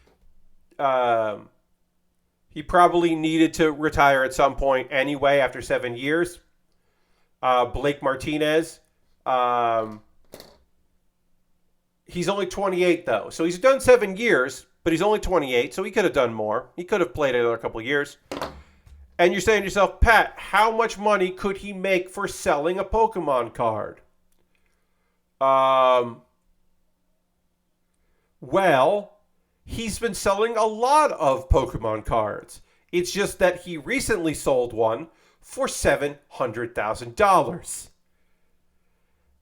needed to retire at some point anyway after 7 years. Blake Martinez. He's only 28, though. So he's done 7 years, but he's only 28, so he could have done more. He could have played another couple of years. And you're saying to yourself, Pat, how much money could he make for selling a Pokemon card? Well, he's been selling a lot of Pokemon cards. It's just that he recently sold one for $700,000.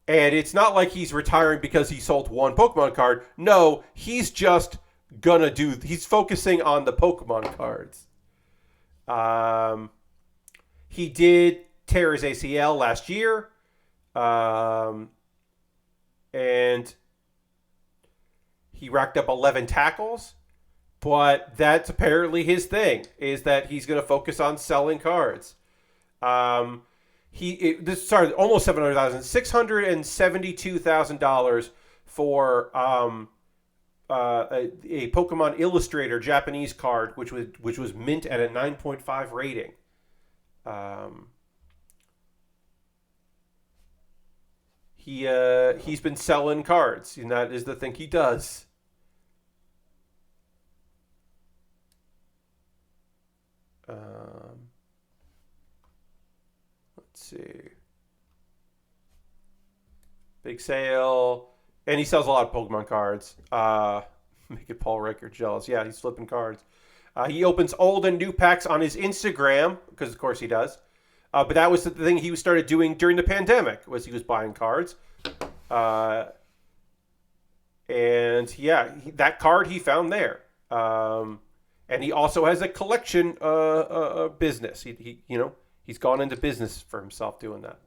And it's not like he's retiring because he sold one Pokemon card. No, he's just he's focusing on the Pokemon cards. He did tear his ACL last year. And he racked up 11 tackles. But that's apparently his thing, is that he's going to focus on selling cards. Almost $700,000, $672,000 for a Pokemon Illustrator Japanese card, which was mint at a 9.5 rating. He's been selling cards, and that is the thing he does. Let's see. Big sale. And he sells a lot of Pokemon cards. Making Paul Ricker jealous. Yeah, he's flipping cards. He opens old and new packs on his Instagram, because of course he does. But that was the thing he started doing during the pandemic, was he was buying cards. And yeah, that card he found there. And he also has a collection business. He's gone into business for himself doing that.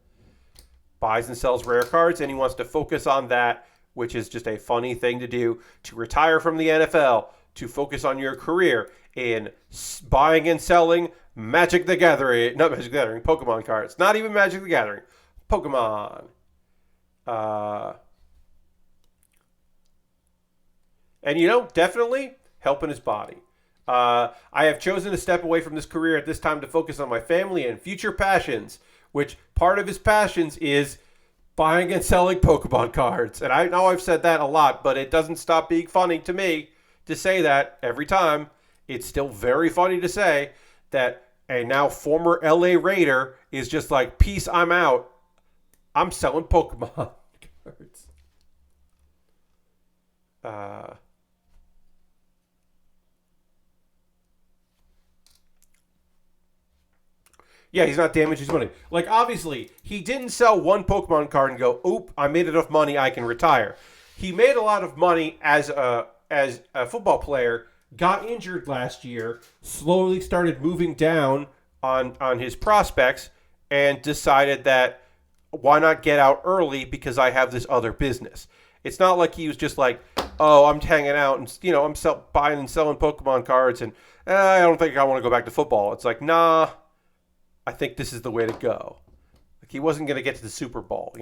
Buys and sells rare cards, and he wants to focus on that, which is just a funny thing to do, to retire from the NFL, to focus on your career in buying and selling not Magic the Gathering, Pokemon cards. Not even Magic the Gathering. Pokemon. And, definitely helping his body. I have chosen to step away from this career at this time to focus on my family and future passions, which part of his passions is buying and selling Pokemon cards. And I know I've said that a lot, but it doesn't stop being funny to me to say that every time. It's still very funny to say that a now former LA Raider is just like, peace, I'm out. I'm selling Pokemon cards. Yeah, he's not damaging his money. Like, obviously, he didn't sell one Pokemon card and go, oop, I made enough money, I can retire. He made a lot of money as a football player, got injured last year, slowly started moving down on his prospects, and decided that why not get out early because I have this other business. It's not like he was just like, oh, I'm hanging out and I'm buying and selling Pokemon cards and I don't think I want to go back to football. It's like, nah, I think this is the way to go. Like he wasn't going to get to the Super Bowl.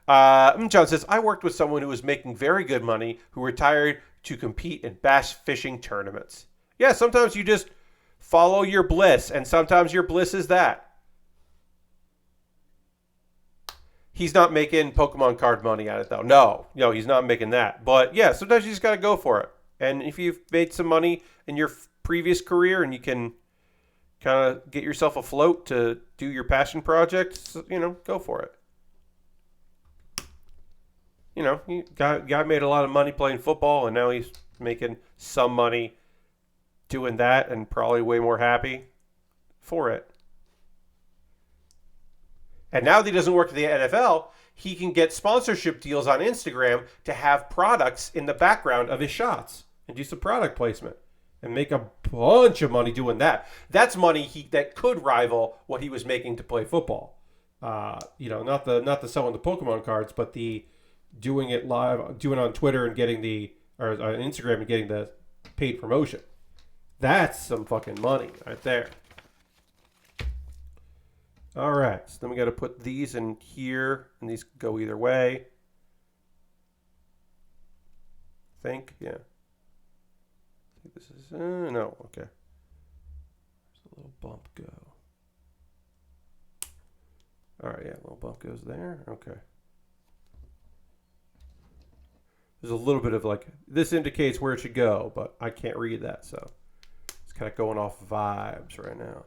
John says, I worked with someone who was making very good money who retired to compete in bass fishing tournaments. Yeah, sometimes you just follow your bliss, and sometimes your bliss is that. He's not making Pokemon card money at it, though. No, he's not making that. But yeah, sometimes you just got to go for it. And if you've made some money in your previous career and you can kind of get yourself afloat to do your passion projects, go for it. Guy made a lot of money playing football, and now he's making some money doing that and probably way more happy for it. And now that he doesn't work at the NFL, he can get sponsorship deals on Instagram to have products in the background of his shots and do some product placement and make a bunch of money doing that. That's money that could rival what he was making to play football. Not the selling the Pokemon cards, but the doing it live, doing it on Twitter and getting or on Instagram and getting the paid promotion. That's some fucking money right there. All right, so then we got to put these in here, and these go either way. I think, yeah. I think this is, no, okay. There's a little bump go. All right, yeah, a little bump goes there, okay. There's a little bit of this indicates where it should go, but I can't read that, so it's kind of going off vibes right now.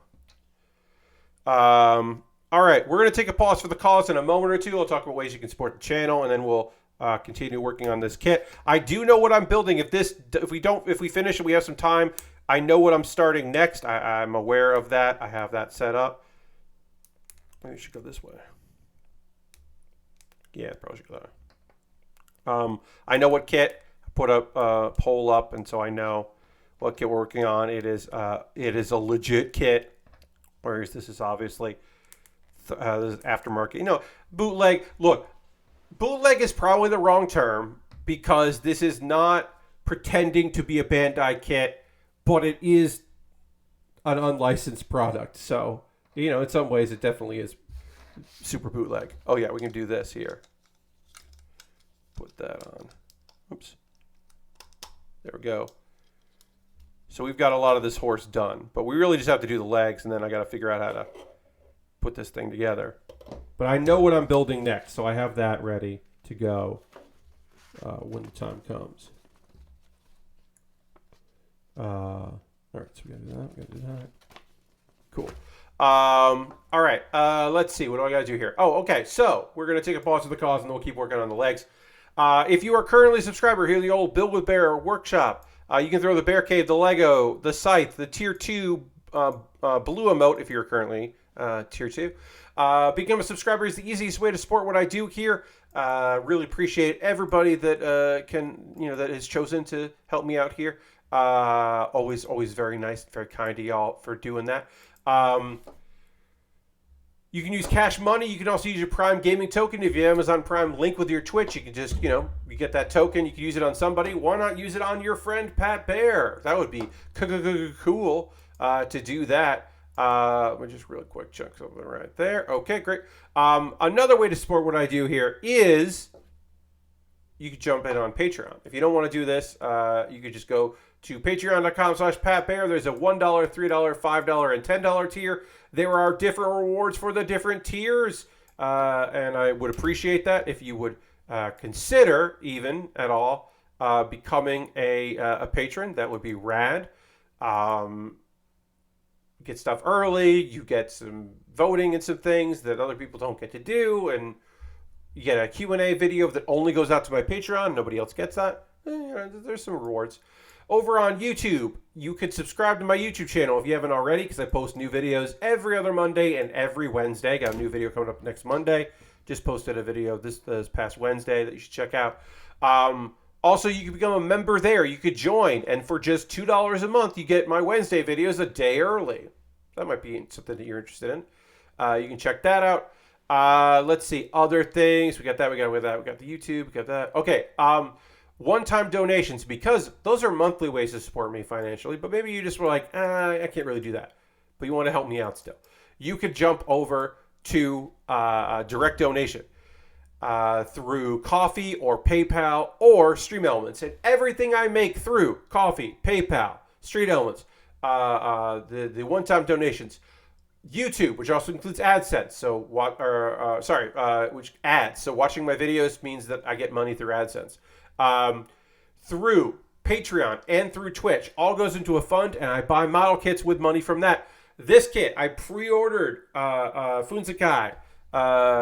All right, we're going to take a pause for the calls in a moment or two. I'll talk about ways you can support the channel, and then we'll continue working on this kit. I do know what I'm building. If we finish and we have some time, I know what I'm starting next. I'm aware of that. I have that set up. Maybe we should go this way. Yeah, probably should go that way. I know what kit. I put a poll up, and so I know what kit we're working on. It is a legit kit. Whereas this is obviously this is aftermarket. Bootleg. Look, bootleg is probably the wrong term because this is not pretending to be a Bandai kit, but it is an unlicensed product. So, in some ways it definitely is super bootleg. Oh, yeah, we can do this here. Put that on. Oops. There we go. So we've got a lot of this horse done, but we really just have to do the legs, and then I got to figure out how to put this thing together. But I know what I'm building next, so I have that ready to go when the time comes. All right, so we got to do that. Cool. All right, let's see. What do I got to do here? Oh, okay. So we're going to take a pause for the cause, and then we'll keep working on the legs. If you are currently a subscriber, here the old Build with Baer workshop. You can throw the Bear Cave, the Lego, the Scythe, the Tier 2 blue emote if you're currently Tier 2. Become a subscriber is the easiest way to support what I do here. Really appreciate everybody that that has chosen to help me out here. Always very nice, very kind to y'all for doing that. You can use Cash Money. You can also use your Prime Gaming token. If you have Amazon Prime link with your Twitch, you can just, you get that token. You can use it on somebody. Why not use it on your friend Pat Baer? That would be cool to do that. Let me just real quick check something right there. Okay, great. Another way to support what I do here is you could jump in on Patreon. If you don't want to do this, you could just go to patreon.com/PatBaer. There's a $1, $3, $5, and $10 tier. There are different rewards for the different tiers, and I would appreciate that if you would consider, even at all, becoming a patron. That would be rad. Get stuff early. You get some voting and some things that other people don't get to do, and you get a Q&A video that only goes out to my Patreon. Nobody else gets that. There's some rewards. Over on YouTube, you can subscribe to my YouTube channel if you haven't already, because I post new videos every other Monday and every Wednesday. Got a new video coming up next Monday. Just posted a video this past Wednesday that you should check out. Also, you can become a member there. You could join, and for just $2 a month, you get my Wednesday videos a day early. That might be something that you're interested in. You can check that out. Let's see. Other things. We got that. We got that. We got the YouTube. We got that. Okay. One-time donations, because those are monthly ways to support me financially. But maybe you just were like, I can't really do that. But you want to help me out still. You could jump over to direct donation through Coffee or PayPal or Stream Elements. And everything I make through Coffee, PayPal, Stream Elements, the one-time donations, YouTube, which also includes AdSense. So which ads. So watching my videos means that I get money through AdSense. Through Patreon and through Twitch, all goes into a fund, and I buy model kits with money from that. This kit, I pre-ordered Fuunsaiki. I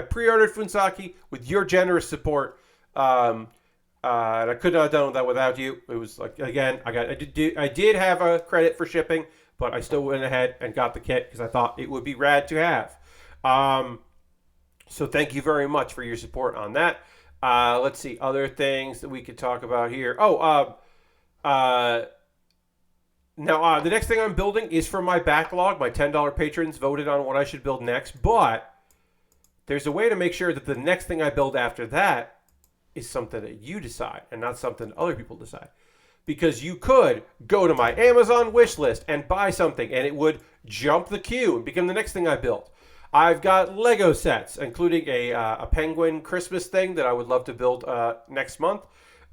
pre-ordered Fuunsaiki with your generous support, and I could not have done that without you. It was like, again, I did have a credit for shipping, but I still went ahead and got the kit because I thought it would be rad to have. So thank you very much for your support on that. Let's see, other things that we could talk about here. Now, the next thing I'm building is for my backlog. My $10 patrons voted on what I should build next, but there's a way to make sure that the next thing I build after that is something that you decide and not something other people decide. Because you could go to my Amazon wish list and buy something, and it would jump the queue and become the next thing I built. I've got Lego sets, including a penguin Christmas thing that I would love to build next month.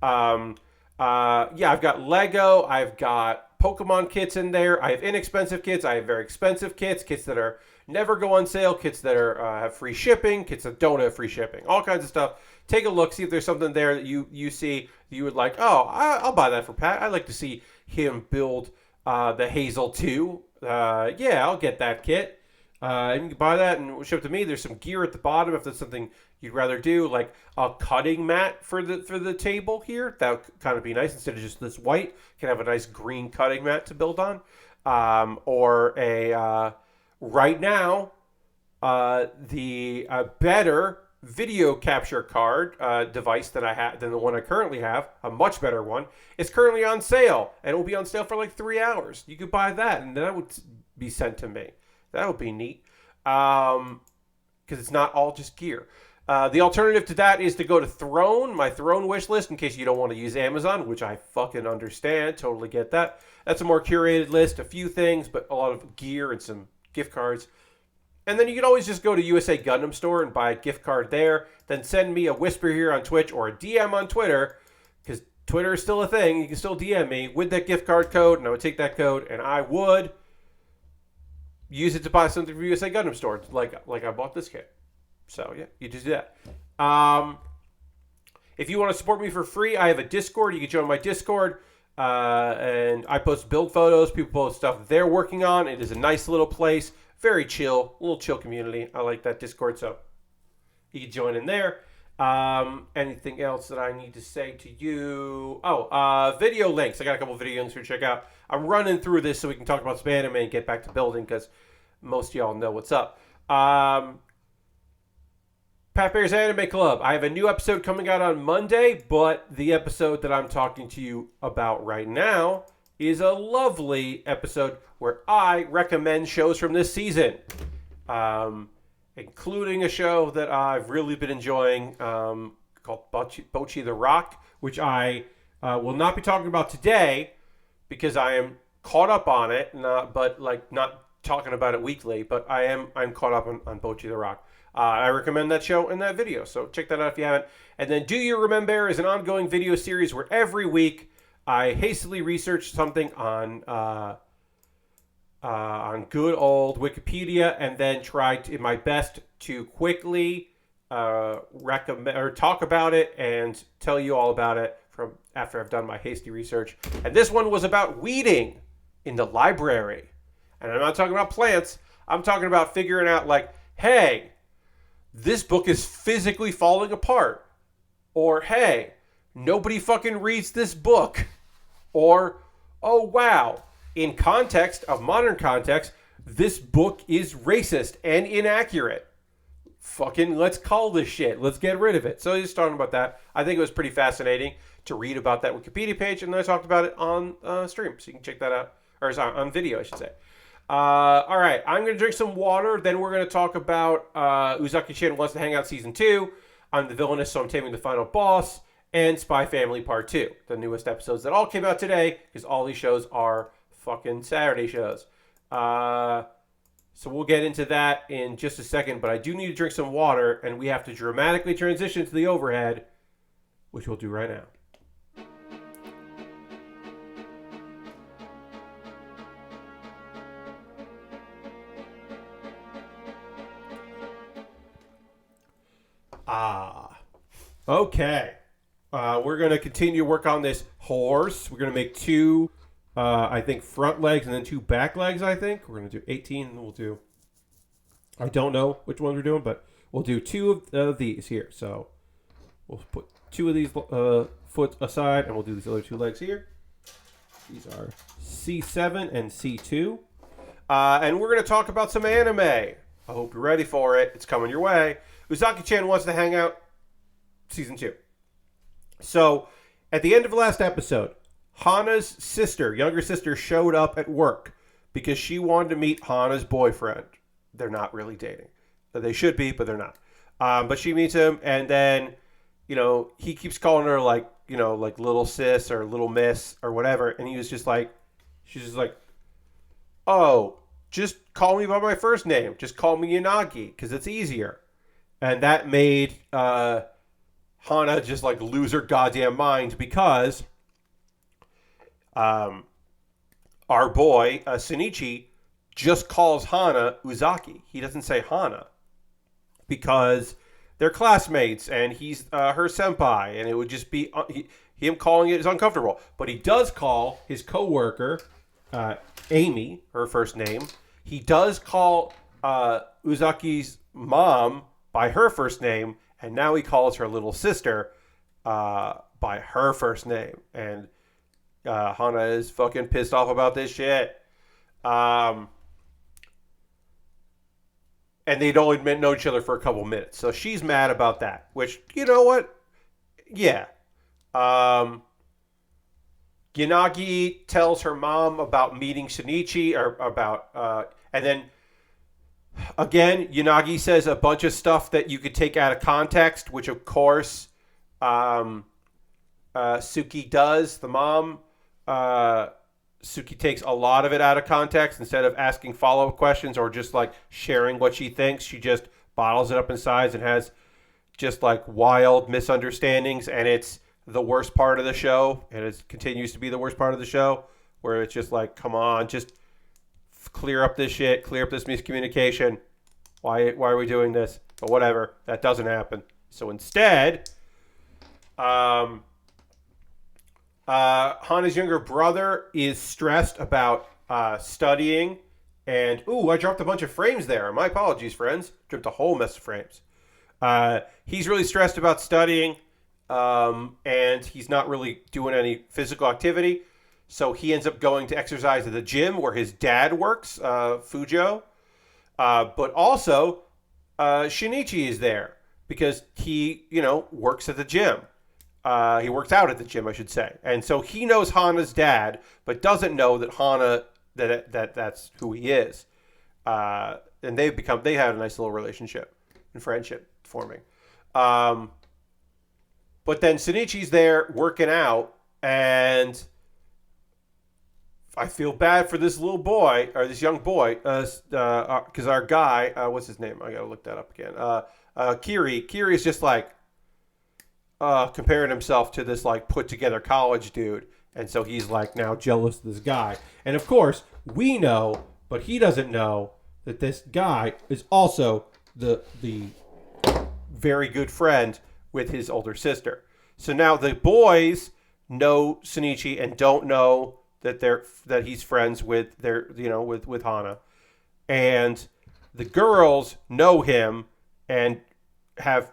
I've got Lego. I've got Pokemon kits in there. I have inexpensive kits. I have very expensive kits. Kits that are never go on sale. Kits that are have free shipping. Kits that don't have free shipping. All kinds of stuff. Take a look. See if there's something there that you see you would like. Oh, I'll buy that for Pat. I'd like to see him build the Hazel 2. I'll get that kit. And you can buy that and ship it to me. There's some gear at the bottom if that's something you'd rather do, like a cutting mat for the table here. That would kind of be nice. Instead of just this white, you can have a nice green cutting mat to build on. Or a right now, the better video capture card device that I have than the one I currently have, a much better one, is currently on sale, and it will be on sale for like 3 hours. You could buy that, and that would be sent to me. That would be neat, because it's not all just gear. The alternative to that is to go to Throne, my Throne wish list, in case you don't want to use Amazon, which I fucking understand, totally get that. That's a more curated list, a few things, but a lot of gear and some gift cards. And then you can always just go to USA Gundam Store and buy a gift card there. Then send me a whisper here on Twitch or a DM on Twitter, because Twitter is still a thing. You can still DM me with that gift card code, and I would take that code, and I would use it to buy something from USA Gundam Store, like I bought this kit. So, yeah, you just do that. If you want to support me for free, I have a Discord. You can join my Discord. And I post build photos. People post stuff they're working on. It is a nice little place. Very chill. A little chill community. I like that Discord, so you can join in there. Anything else that I need to say to you? Video links. I got a couple video links to check out. I'm running through this so we can talk about some anime and get back to building, because most of y'all know what's up. Pat Baer's Anime Club. I have a new episode coming out on Monday, but the episode that I'm talking to you about right now is a lovely episode where I recommend shows from this season, including a show that I've really been enjoying called Bocchi the Rock, which I will not be talking about today because I am caught up on it, not talking about it weekly, but I'm caught up on Bocchi the Rock. I recommend that show and that video, so check that out if you haven't. And then Do You Remembaer is an ongoing video series where every week I hastily research something on good old Wikipedia, and then try my best to quickly recommend or talk about it and tell you all about it from after I've done my hasty research. And this one was about weeding in the library. And I'm not talking about plants. I'm talking about figuring out, like, hey, this book is physically falling apart. Or, hey, nobody fucking reads this book. Or, oh, wow, in context of modern context, this book is racist and inaccurate. fucking let's call this shit. Let's get rid of it. So he's talking about that. I think it was pretty fascinating to read about that Wikipedia page, and then I talked about it on stream, so you can check that out. Or sorry, on video, I should say. All right, I'm going to drink some water. Then we're going to talk about Uzaki-Chan Wants to Hang Out Season 2. I'm the Villainess, so I'm taming the final boss. And Spy Family Part 2, the newest episodes that all came out today, because all these shows are fucking Saturday shows. So we'll get into that in just a second, but I do need to drink some water, and we have to dramatically transition to the overhead, which we'll do right now. Okay. We're going to continue to work on this horse. We're going to make two, I think, front legs and then two back legs, I think. We're going to do 18, and then we'll do... I don't know which ones we're doing, but we'll do two of these here. So we'll put two of these foot aside, and we'll do these other two legs here. These are C7 and C2. And we're going to talk about some anime. I hope you're ready for it. It's coming your way. Uzaki-Chan Wants to Hang Out Season 2. So, at the end of the last episode, Hana's sister, younger sister, showed up at work because she wanted to meet Hana's boyfriend. They're not really dating. They should be, but they're not. But she meets him, and then, he keeps calling her, like little sis or little miss or whatever, and she's just like, oh, just call me by my first name. Just call me Yanagi, because it's easier. And that made... Hana just lose her goddamn mind because our boy Shinichi just calls Hana Uzaki. He doesn't say Hana because they're classmates and he's her senpai, and it would just be him calling it is uncomfortable. But he does call his coworker Amy, her first name. He does call Uzaki's mom by her first name. And now he calls her little sister by her first name. And Hana is fucking pissed off about this shit. And they'd only known each other for a couple minutes. So she's mad about that. Which, you know what? Yeah. Yanagi tells her mom about meeting Shinichi. And then... Again, Yanagi says a bunch of stuff that you could take out of context, which of course Suki does. The mom, Suki takes a lot of it out of context. Instead of asking follow-up questions or just sharing what she thinks, she just bottles it up inside and has just wild misunderstandings. And it's the worst part of the show. And it continues to be the worst part of the show, where it's just come on, just... clear up this shit, clear up this miscommunication. Why are we doing this? But whatever, that doesn't happen. So instead, Hana's younger brother is stressed about studying. And, I dropped a bunch of frames there. My apologies, friends. Dropped a whole mess of frames. He's really stressed about studying, and he's not really doing any physical activity. So he ends up going to exercise at the gym where his dad works, Fujo. But also, Shinichi is there because he, works at the gym. He works out at the gym, I should say. And so he knows Hana's dad, but doesn't know that Hana, that's who he is. And they had a nice little relationship and friendship forming. But then Shinichi's there working out, and... I feel bad for this little boy, or this young boy, because our guy, what's his name? I gotta look that up again. Kiri is just comparing himself to this put together college dude, and so he's now jealous of this guy. And of course, we know, but he doesn't know that this guy is also the very good friend with his older sister. So now the boys know Shinichi and don't know that he's friends with with Hana, and the girls know him and have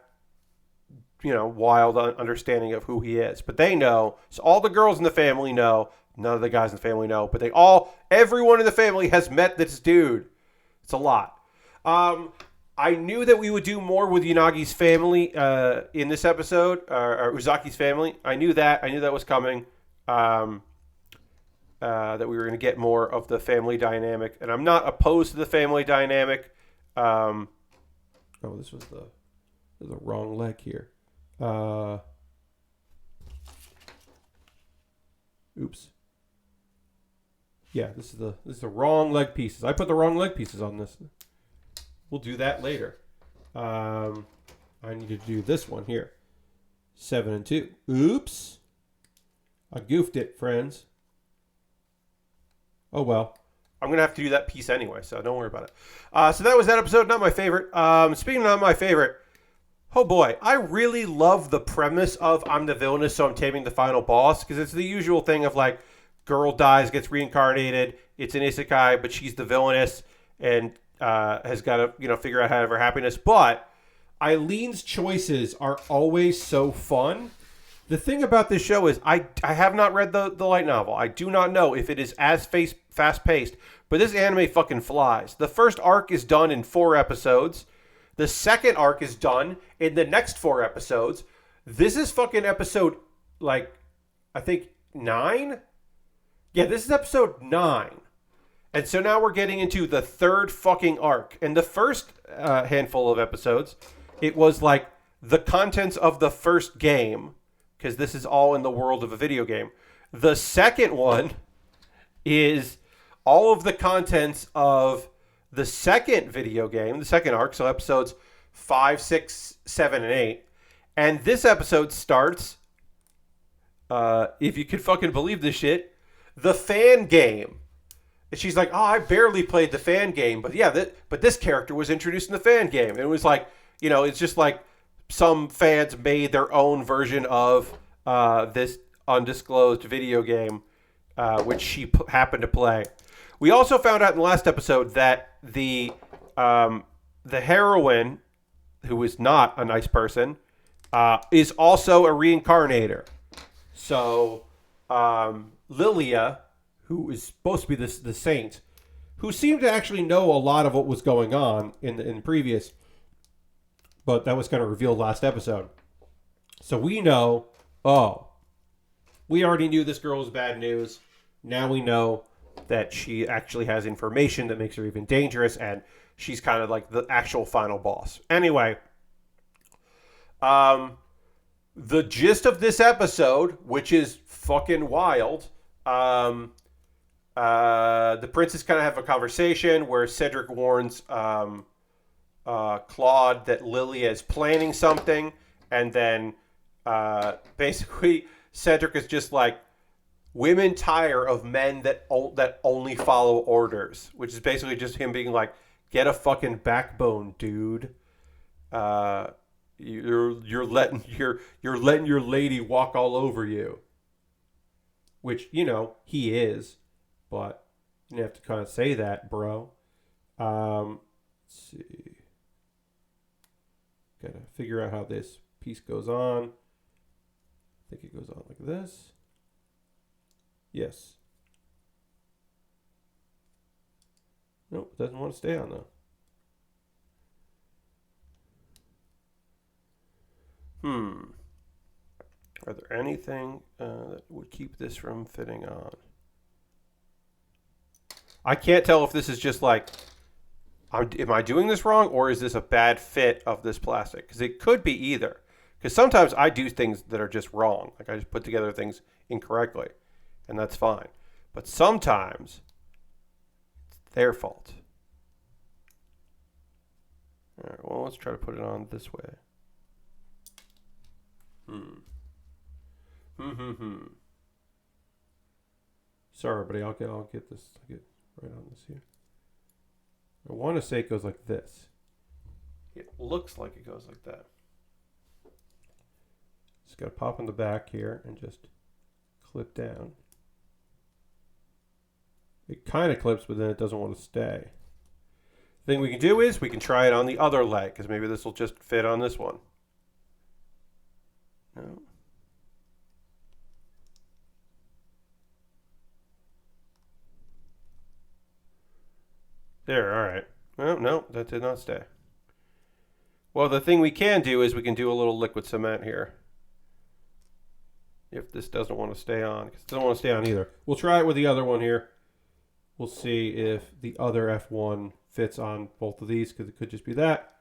wild understanding of who he is, but they know. So all the girls in the family know. None of the guys in the family know, but everyone in the family has met this dude. It's a lot. I knew that we would do more with Unagi's family in this episode, or Uzaki's family. I knew that. I knew that was coming. That we were going to get more of the family dynamic, and I'm not opposed to the family dynamic. Oh, this was the wrong leg here. Oops. Yeah, this is the wrong leg pieces. I put the wrong leg pieces on this. We'll do that later. I need to do this one here. 7 and 2. Oops. I goofed it, friends. Oh well. I'm going to have to do that piece anyway, so don't worry about it. So that was that episode. Not my favorite. Speaking of not my favorite, oh boy, I really love the premise of I'm the villainess, so I'm taming the final boss, because it's the usual thing of like, girl dies, gets reincarnated, it's an isekai, but she's the villainess, and has got to, figure out how to have her happiness. But Eileen's choices are always so fun. The thing about this show is I have not read the light novel. I do not know if it is as fast-paced, but this anime fucking flies. The first arc is done in 4 episodes. The second arc is done in the next 4 episodes. This is fucking episode, I think, 9? Yeah, this is episode 9. And so now we're getting into the third fucking arc. And the first handful of episodes, it was like the contents of the first game, because this is all in the world of a video game. The second one is all of the contents of the second video game, the second arc, so episodes 5, 6, 7, and 8. And this episode starts, if you could fucking believe this shit, the fan game. And she's like, oh, I barely played the fan game, but yeah, but this character was introduced in the fan game. And it was like, it's just like some fans made their own version of this undisclosed video game, which she happened to play. We also found out in the last episode that the heroine, who is not a nice person, is also a reincarnator. So Lilia, who is supposed to be the saint, who seemed to actually know a lot of what was going on in previous, but that was kind of revealed last episode. So we know, we already knew this girl was bad news. Now we know that she actually has information that makes her even dangerous, and she's kind of like the actual final boss. Anyway, the gist of this episode, which is fucking wild, the princes kind of have a conversation where Cedric warns Claude that Lilia is planning something, and then basically Cedric is just like, women tire of men that only follow orders, which is basically just him being like, get a fucking backbone, dude. You're letting your lady walk all over you. Which, he is, but you have to kind of say that, bro. Let's see. Gotta figure out how this piece goes on. I think it goes on like this. Yes. Nope, it doesn't want to stay on though. Are there anything that would keep this from fitting on? I can't tell if this is just like, am I doing this wrong, or is this a bad fit of this plastic? Because it could be either. Because sometimes I do things that are just wrong. Like I just put together things incorrectly, and that's fine. But sometimes it's their fault. All right, well, let's try to put it on this way. Sorry, everybody. I'll get this. I'll get right on this here. I want to say it goes like this. It looks like it goes like that. Just got to pop in the back here and just clip down. It kind of clips, but then it doesn't want to stay. The thing we can do is we can try it on the other leg, because maybe this will just fit on this one. No. There, all right. Well, no, that did not stay. Well, the thing we can do is we can do a little liquid cement here. If this doesn't want to stay on. Because it doesn't want to stay on either. We'll try it with the other one here. We'll see if the other F1 fits on both of these, because it could just be that.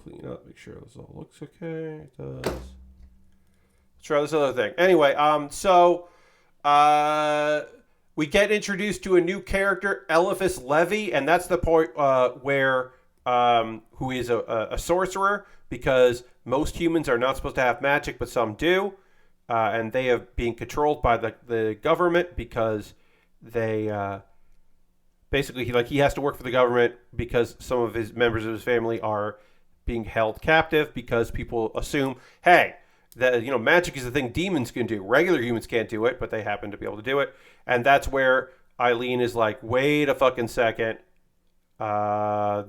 Clean up, make sure this all looks okay. It does. Let's try this other thing. Anyway, we get introduced to a new character, Eliphas Levy, and that's the point where who is a sorcerer, because most humans are not supposed to have magic, but some do, and they are being controlled by the government because they basically he has to work for the government because some of his members of his family are being held captive because people assume, hey, that magic is the thing demons can do. Regular humans can't do it, but they happen to be able to do it. And that's where Eileen is like, wait a fucking second. I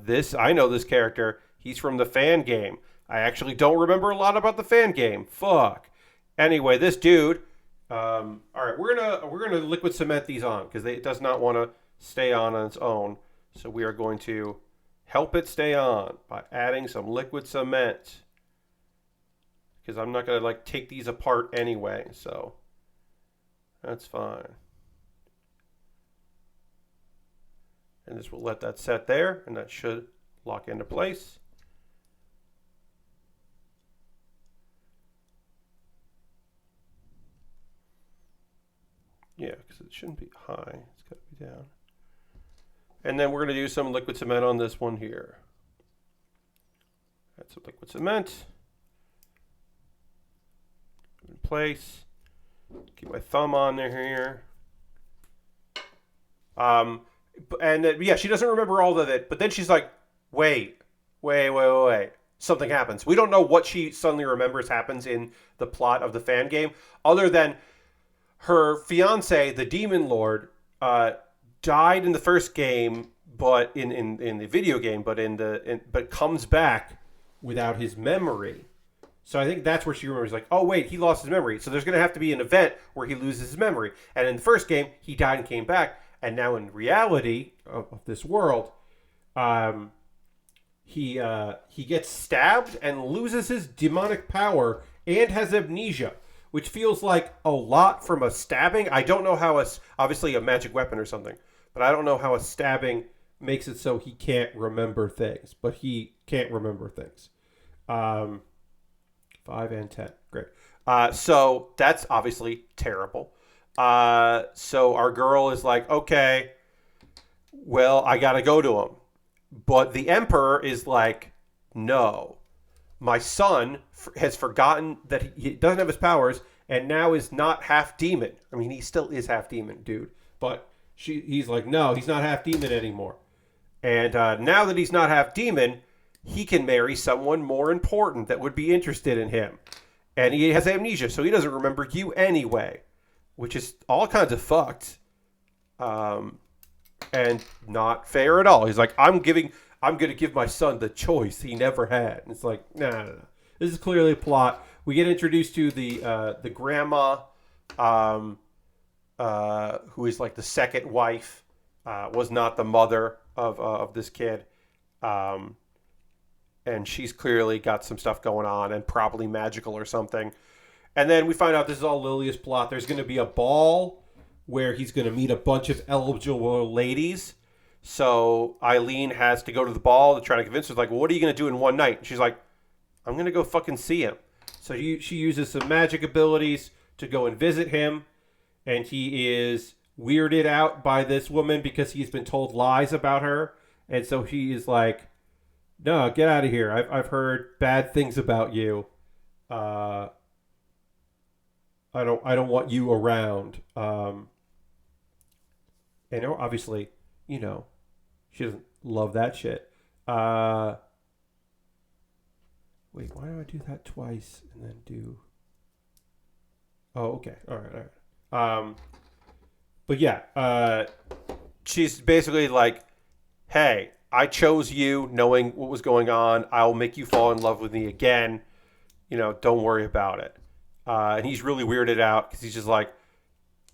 know this character. He's from the fan game. I actually don't remember a lot about the fan game. Fuck. Anyway, this dude. All right, we're gonna liquid cement these on because it does not want to stay on its own. So we are going to help it stay on by adding some liquid cement. Because I'm not going to take these apart anyway, so that's fine. And this will let that set there, and that should lock into place. Yeah, because it shouldn't be high. It's got to be down. And then we're going to do some liquid cement on this one here. Add some liquid cement. In place. Keep my thumb on there here. Yeah, she doesn't remember all of it, but then she's like, wait. Something happens. We don't know what she suddenly remembers happens in the plot of the fan game, other than her fiance, the Demon Lord, died in the first game, but in the video game, but comes back without his memory. So I think that's where she remembers, oh wait, he lost his memory. So there's going to have to be an event where he loses his memory. And in the first game, he died and came back. And now in reality of this world, he gets stabbed and loses his demonic power and has amnesia, which feels like a lot from a stabbing. I don't know how obviously a magic weapon or something, but I don't know how a stabbing makes it so he can't remember things, but he can't remember things. 5 and 10. Great. So that's obviously terrible. So our girl is like, okay, well, I got to go to him. But the Emperor is like, no, my son has forgotten that he doesn't have his powers and now is not half demon. I mean, he still is half demon, dude. But he's like, no, he's not half demon anymore. And now that he's not half demon, he can marry someone more important that would be interested in him. And he has amnesia, so he doesn't remember you anyway, which is all kinds of fucked. And not fair at all. He's like, I'm going to give my son the choice he never had. And it's like, no. This is clearly a plot. We get introduced to the grandma, who is like the second wife, was not the mother of this kid. And she's clearly got some stuff going on and probably magical or something. And then we find out this is all Lilia's plot. There's going to be a ball where he's going to meet a bunch of eligible ladies. So Eileen has to go to the ball to try to convince her, well, what are you going to do in one night? And she's like, I'm going to go fucking see him. So she uses some magic abilities to go and visit him. And he is weirded out by this woman because he's been told lies about her. And so he is like, no, get out of here. I've heard bad things about you. I don't want you around. And obviously, she doesn't love that shit. Wait, why do I do that twice and then do? Oh, okay. All right. But yeah, she's basically like, hey, I chose you knowing what was going on. I'll make you fall in love with me again. Don't worry about it. And he's really weirded out because he's just like,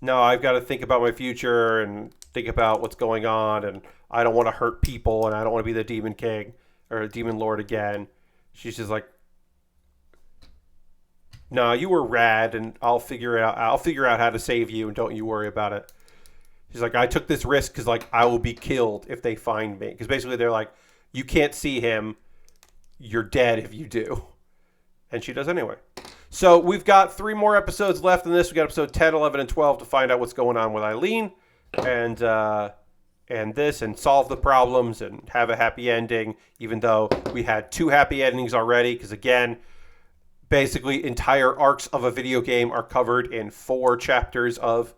no, I've got to think about my future. And think about what's going on, and I don't want to hurt people, and I don't want to be the Demon King or the Demon Lord again. She's just like, no, you were rad, and I'll figure it out. I'll figure out how to save you, and don't you worry about it. She's like, I took this risk because, like, I will be killed if they find me. Because basically they're like, you can't see him. You're dead if you do. And she does anyway. So we've got 3 more episodes left in this. We got episode 10, 11, and 12 to find out what's going on with Eileen. And this, and solve the problems and have a happy ending, even though we had 2 happy endings already. Because, again, basically entire arcs of a video game are covered in 4 chapters of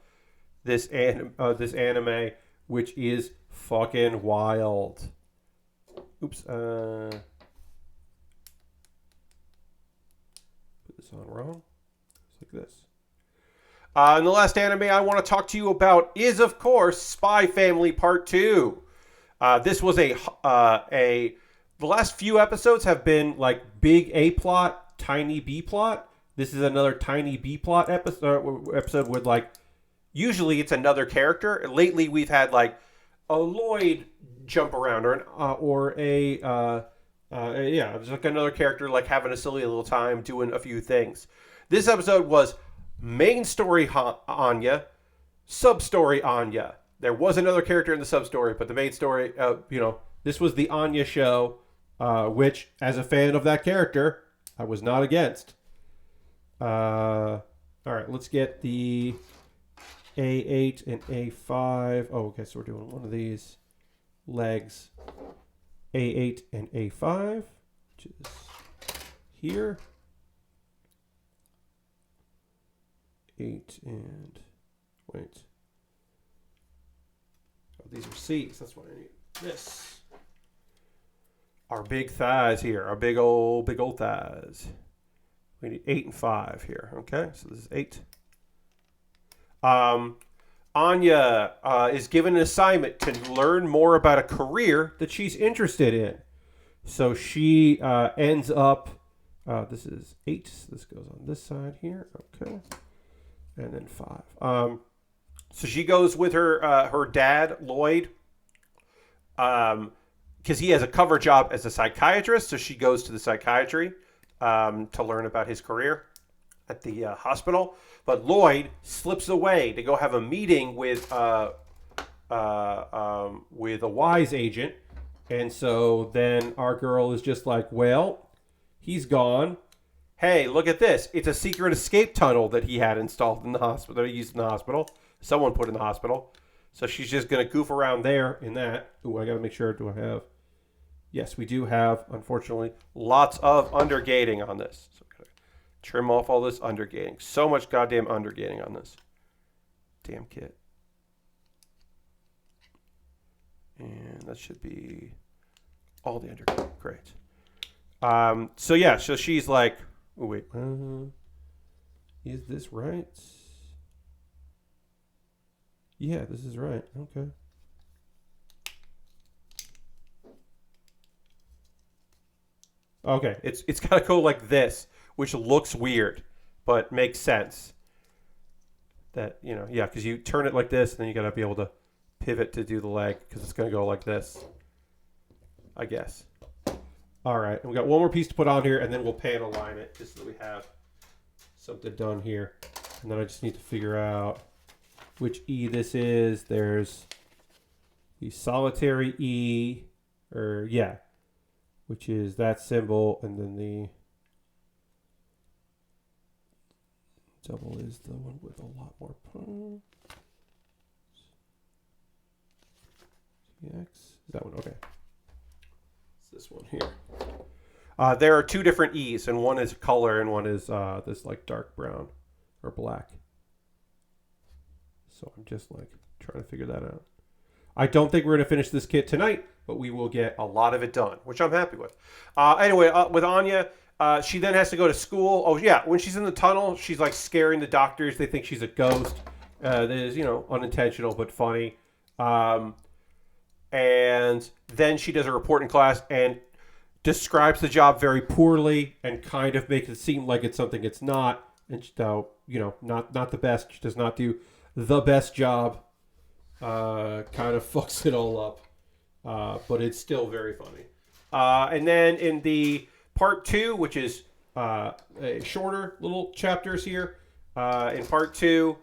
this anime, which is fucking wild. Oops. Put this on wrong. Just like this. And the last anime I want to talk to you about is, of course, Spy Family Part 2. This was the last few episodes have been like big A plot, tiny B plot. This is another tiny B plot episode with, like, usually it's another character. Lately we've had like a Lloyd jump around, or it's like another character like having a silly little time doing a few things. This episode was main story Anya, sub story Anya. There was another character in the sub story, but the main story, this was the Anya show, which, as a fan of that character, I was not against. All right, let's get the A8 and A5. Oh, okay, so we're doing one of these legs. A8 and A5, which is here. 8 and... wait. Oh, these are C's. That's what I need. This. Our big thighs here. Our big old thighs. We need 8 and 5 here. Okay, so this is 8. Anya is given an assignment to learn more about a career that she's interested in. So she ends up... this is 8. This goes on this side here. Okay. And then 5. So she goes with her dad, Lloyd, because he has a cover job as a psychiatrist. So she goes to the psychiatry to learn about his career at the hospital. But Lloyd slips away to go have a meeting with a wise agent. And so then our girl is just like, well, he's gone. Hey, look at this. It's a secret escape tunnel that he had installed in the hospital, that he used in the hospital. Someone put in the hospital. So she's just going to goof around there in that. Ooh, I got to make sure. Do I have... Yes, we do have, unfortunately, lots of undergating on this. So we're going to trim off all this undergating. So much goddamn undergating on this. Damn kit. And that should be all the undergating. Great. So she's like... Oh, wait. Is this right? Yeah, this is right. Okay. Okay, it's got to go like this, which looks weird, but makes sense. That, because you turn it like this, and then you got to be able to pivot to do the leg, because it's going to go like this, I guess. All right, and we got one more piece to put on here, and then we'll pan align it just so that we have something done here. And then I just need to figure out which E this is. There's the solitary E, which is that symbol, and then the double is the one with a lot more points. X, is that one? Okay. This one here. There are 2 different E's, and one is color, and one is this like dark brown or black. So I'm just like trying to figure that out. I don't think we're going to finish this kit tonight, but we will get a lot of it done, which I'm happy with. Anyway, with Anya, she then has to go to school. Oh yeah, when she's in the tunnel, she's like scaring the doctors. They think she's a ghost. That is, unintentional but funny. And then she does a report in class and describes the job very poorly and kind of makes it seem like it's something it's not. And not the best. She does not do the best job. kind of fucks it all up. But it's still very funny. And then in the part 2, which is a shorter little chapters here, in part 2,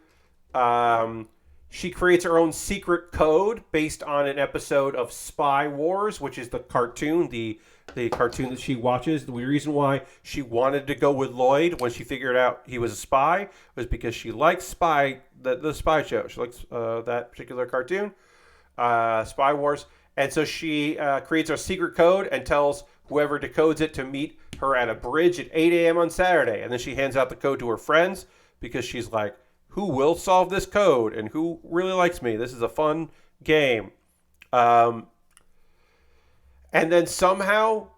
she creates her own secret code based on an episode of Spy Wars, which is the cartoon, the cartoon that she watches. The reason why she wanted to go with Lloyd when she figured out he was a spy was because she likes the spy show. She likes that particular cartoon, Spy Wars. And so she creates a secret code and tells whoever decodes it to meet her at a bridge at 8 a.m. on Saturday. And then she hands out the code to her friends because she's like, who will solve this code and who really likes me? This is a fun game. And then somehow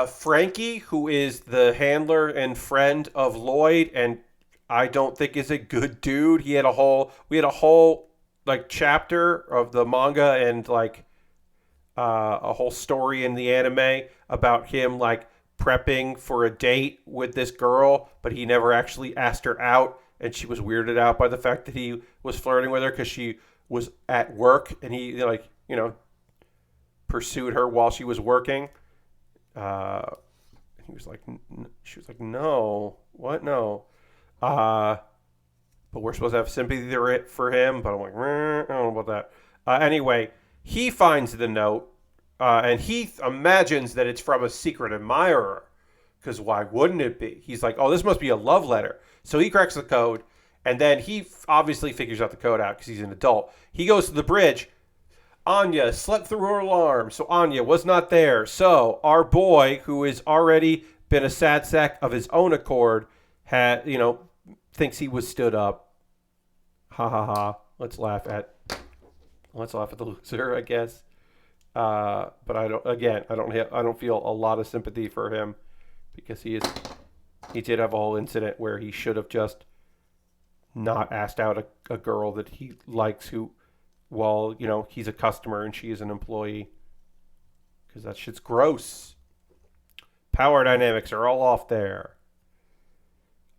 Frankie, who is the handler and friend of Lloyd, and I don't think is a good dude. We had a whole like chapter of the manga and like a whole story in the anime about him like prepping for a date with this girl, but he never actually asked her out. And she was weirded out by the fact that he was flirting with her because she was at work and he, like, you know, pursued her while she was working. He was like, she was like, no, what? No. But we're supposed to have sympathy for him. But I'm like, I don't know about that. Anyway, he finds the note and he imagines that it's from a secret admirer. Because why wouldn't it be? He's like, oh, this must be a love letter. So he cracks the code, and then he obviously figures out the code out because he's an adult. He goes to the bridge. Anya slept through her alarm, so Anya was not there. So our boy, who has already been a sad sack of his own accord, thinks he was stood up. Ha ha ha. Let's laugh at the loser, I guess. But I don't feel a lot of sympathy for him because he did have a whole incident where he should have just not asked out a girl that he likes while, he's a customer and she is an employee. Because that shit's gross. Power dynamics are all off there.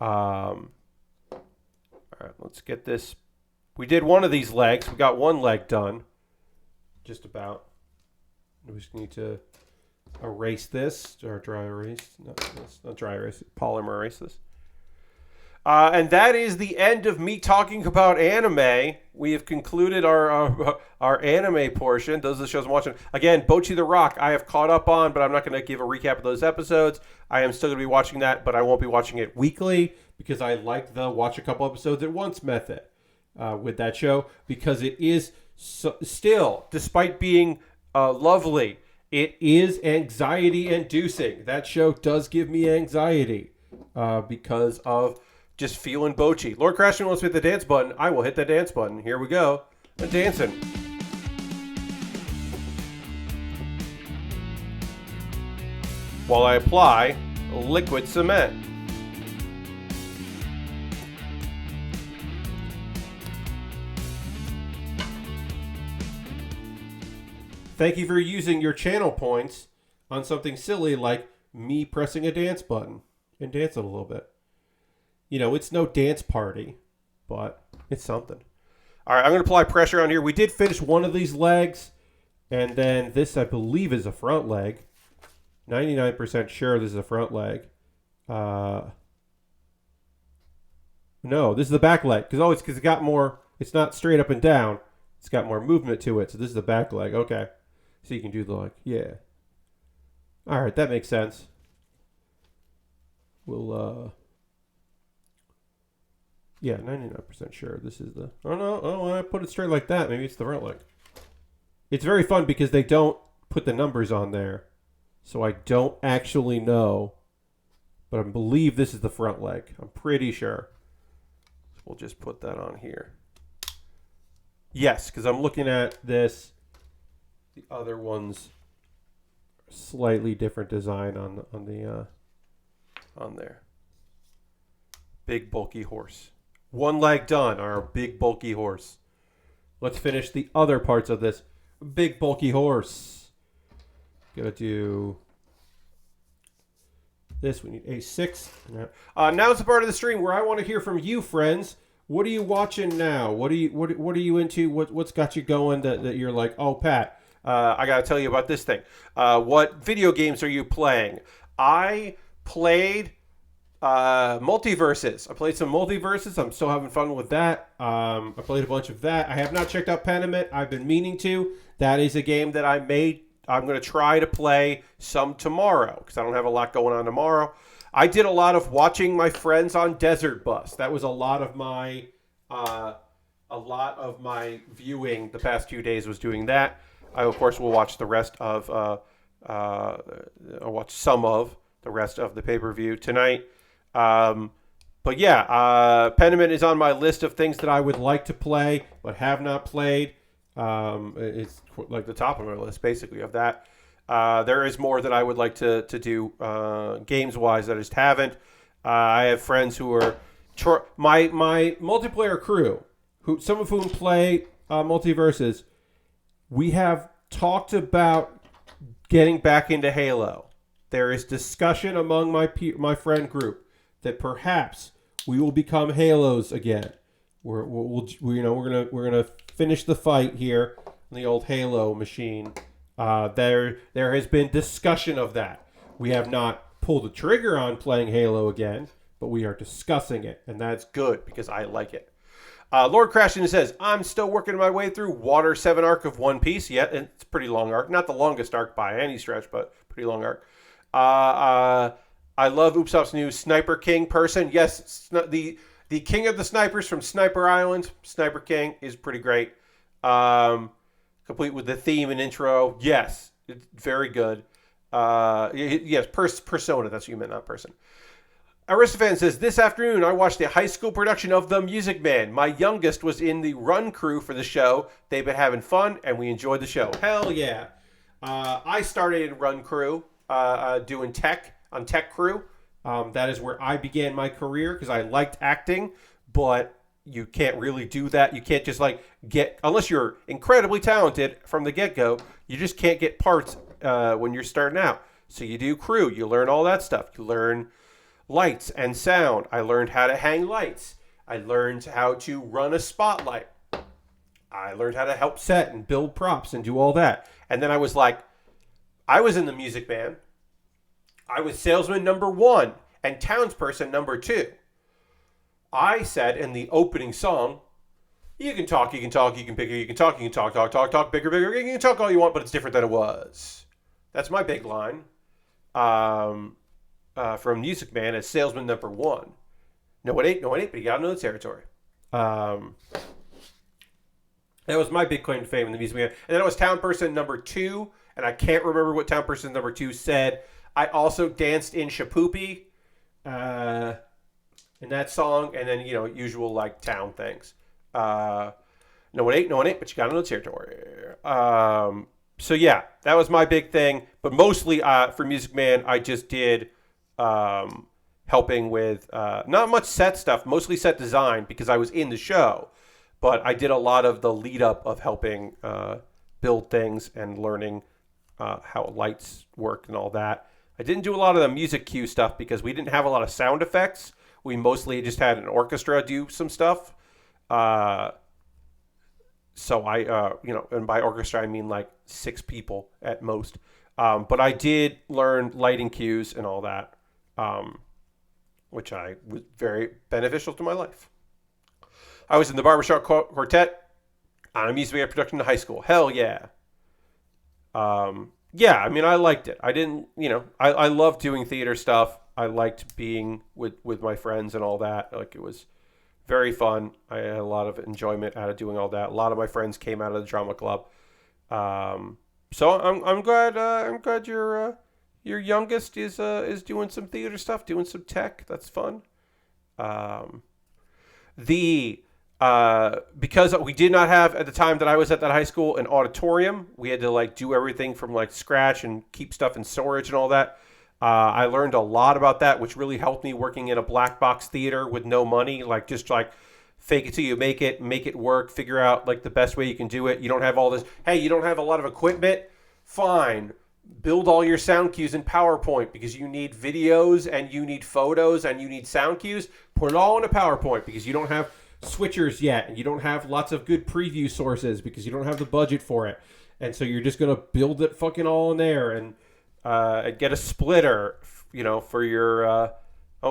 All right, let's get this. We did one of these legs. We got one leg done. Just about. We just need to erase this, or dry erase. No, not dry erase. Polymer erase this. And that is the end of me talking about anime. We have concluded our anime portion. Those are the shows I'm watching. Again, Bocchi the Rock, I have caught up on, but I'm not going to give a recap of those episodes. I am still going to be watching that, but I won't be watching it weekly because I like the watch a couple episodes at once method with that show because it is still, despite being lovely, it is anxiety-inducing. That show does give me anxiety because of just feeling Bocchi. Lord Crashman wants me to hit the dance button. I will hit the dance button. Here we go. I'm dancing. While I apply liquid cement. Thank you for using your channel points on something silly like me pressing a dance button and dancing a little bit. It's no dance party, but it's something. All right, I'm going to apply pressure on here. We did finish one of these legs, and then this, I believe, is a front leg. 99% sure this is a front leg. No, this is the back leg, because it got more, it's not straight up and down. It's got more movement to it, so this is the back leg. Okay. So you can do yeah. All right, that makes sense. We'll, yeah, 99% sure this is the... Oh, no. Oh, when I put it straight like that, maybe it's the front leg. It's very fun because they don't put the numbers on there. So I don't actually know. But I believe this is the front leg. I'm pretty sure. So we'll just put that on here. Yes, because I'm looking at this. The other one's slightly different design on there. Big, bulky horse. One leg done, our big, bulky horse. Let's finish the other parts of this big, bulky horse. Gotta do this. We need A6. Now is the part of the stream where I want to hear from you, friends. What are you watching now? What are you into? What's got you going that you're like, oh, Pat, I gotta tell you about this thing. What video games are you playing? I played multiverses. I played some multiverses. I'm still having fun with that. I played a bunch of that. I have not checked out Pentiment. I've been meaning to. That is a game that I'm going to try to play some tomorrow because I don't have a lot going on tomorrow. I did a lot of watching my friends on Desert Bus. That was a lot of my viewing the past 2 days was doing that. I of course will watch the rest of I'll watch some of the rest of the pay-per-view tonight. But yeah, Pentiment is on my list of things that I would like to play but have not played. It's like the top of my list, basically, of that. There is more that I would like to do games-wise that I just haven't. I have friends who are my multiplayer crew, some of whom play multiverses. We have talked about getting back into Halo. There is discussion among my friend group that perhaps we will become Halos again. We're gonna finish the fight here in the old Halo machine. There has been discussion of that. We have not pulled the trigger on playing Halo again, but we are discussing it, and that's good because I like it. Lord Crashton says, I'm still working my way through Water 7 arc of One Piece. Yeah, it's a pretty long arc. Not the longest arc by any stretch, but pretty long arc. I love Ubisoft's new Sniper King person. Yes, the king of the snipers from Sniper Island, Sniper King, is pretty great. Complete with the theme and intro. Yes, it's very good. Yes, persona. That's what you meant, not person. Aristophan says, this afternoon I watched the high school production of The Music Man. My youngest was in the run crew for the show. They've been having fun, and we enjoyed the show. Hell yeah. I started in run crew doing tech on Tech Crew. That is where I began my career because I liked acting, but you can't really do that. You can't just unless you're incredibly talented from the get-go, you just can't get parts when you're starting out. So you do crew. You learn all that stuff. You learn lights and sound. I learned how to hang lights. I learned how to run a spotlight. I learned how to help set and build props and do all that. And then I was in the Music Man. I was salesman number 1 and townsperson number 2. I said in the opening song, you can talk, you can bigger, you can talk, bigger, you can talk all you want, but it's different than it was. That's my big line. From Music Man as salesman number 1. No, it ain't, but you gotta know the territory. That was my big claim to fame in the Music Man. And then I was town person number 2, and I can't remember what town person number 2 said. I also danced in Shapoopy in that song, and then, usual, town things. No, it ain't, but you gotta know the territory. So, yeah, that was my big thing. But mostly for Music Man, I just did helping with not much set stuff, mostly set design because I was in the show. But I did a lot of the lead up of helping build things and learning how lights work and all that. I didn't do a lot of the music cue stuff because we didn't have a lot of sound effects. We mostly just had an orchestra do some stuff. So I, and by orchestra I mean 6 people at most. But I did learn lighting cues and all that, which was very beneficial to my life. I was in the Barbershop Quartet on a music video production in high school. Hell yeah. Yeah, I mean, I liked it. I didn't, I loved doing theater stuff. I liked being with my friends and all that. It was very fun. I had a lot of enjoyment out of doing all that. A lot of my friends came out of the drama club. So I'm glad your youngest is doing some theater stuff, doing some tech. That's fun. Because we did not have at the time that I was at that high school an auditorium, we had to do everything from scratch and keep stuff in storage and all that. I learned a lot about that, which really helped me working in a black box theater with no money, just fake it till you make it work, figure out the best way you can do it. You don't have all this, hey, you don't have a lot of equipment? Fine. Build all your sound cues in PowerPoint because you need videos and you need photos and you need sound cues. Put it all in a PowerPoint because you don't have switchers yet, and you don't have lots of good preview sources because you don't have the budget for it, and so you're just gonna build it fucking all in there and get a splitter, for your.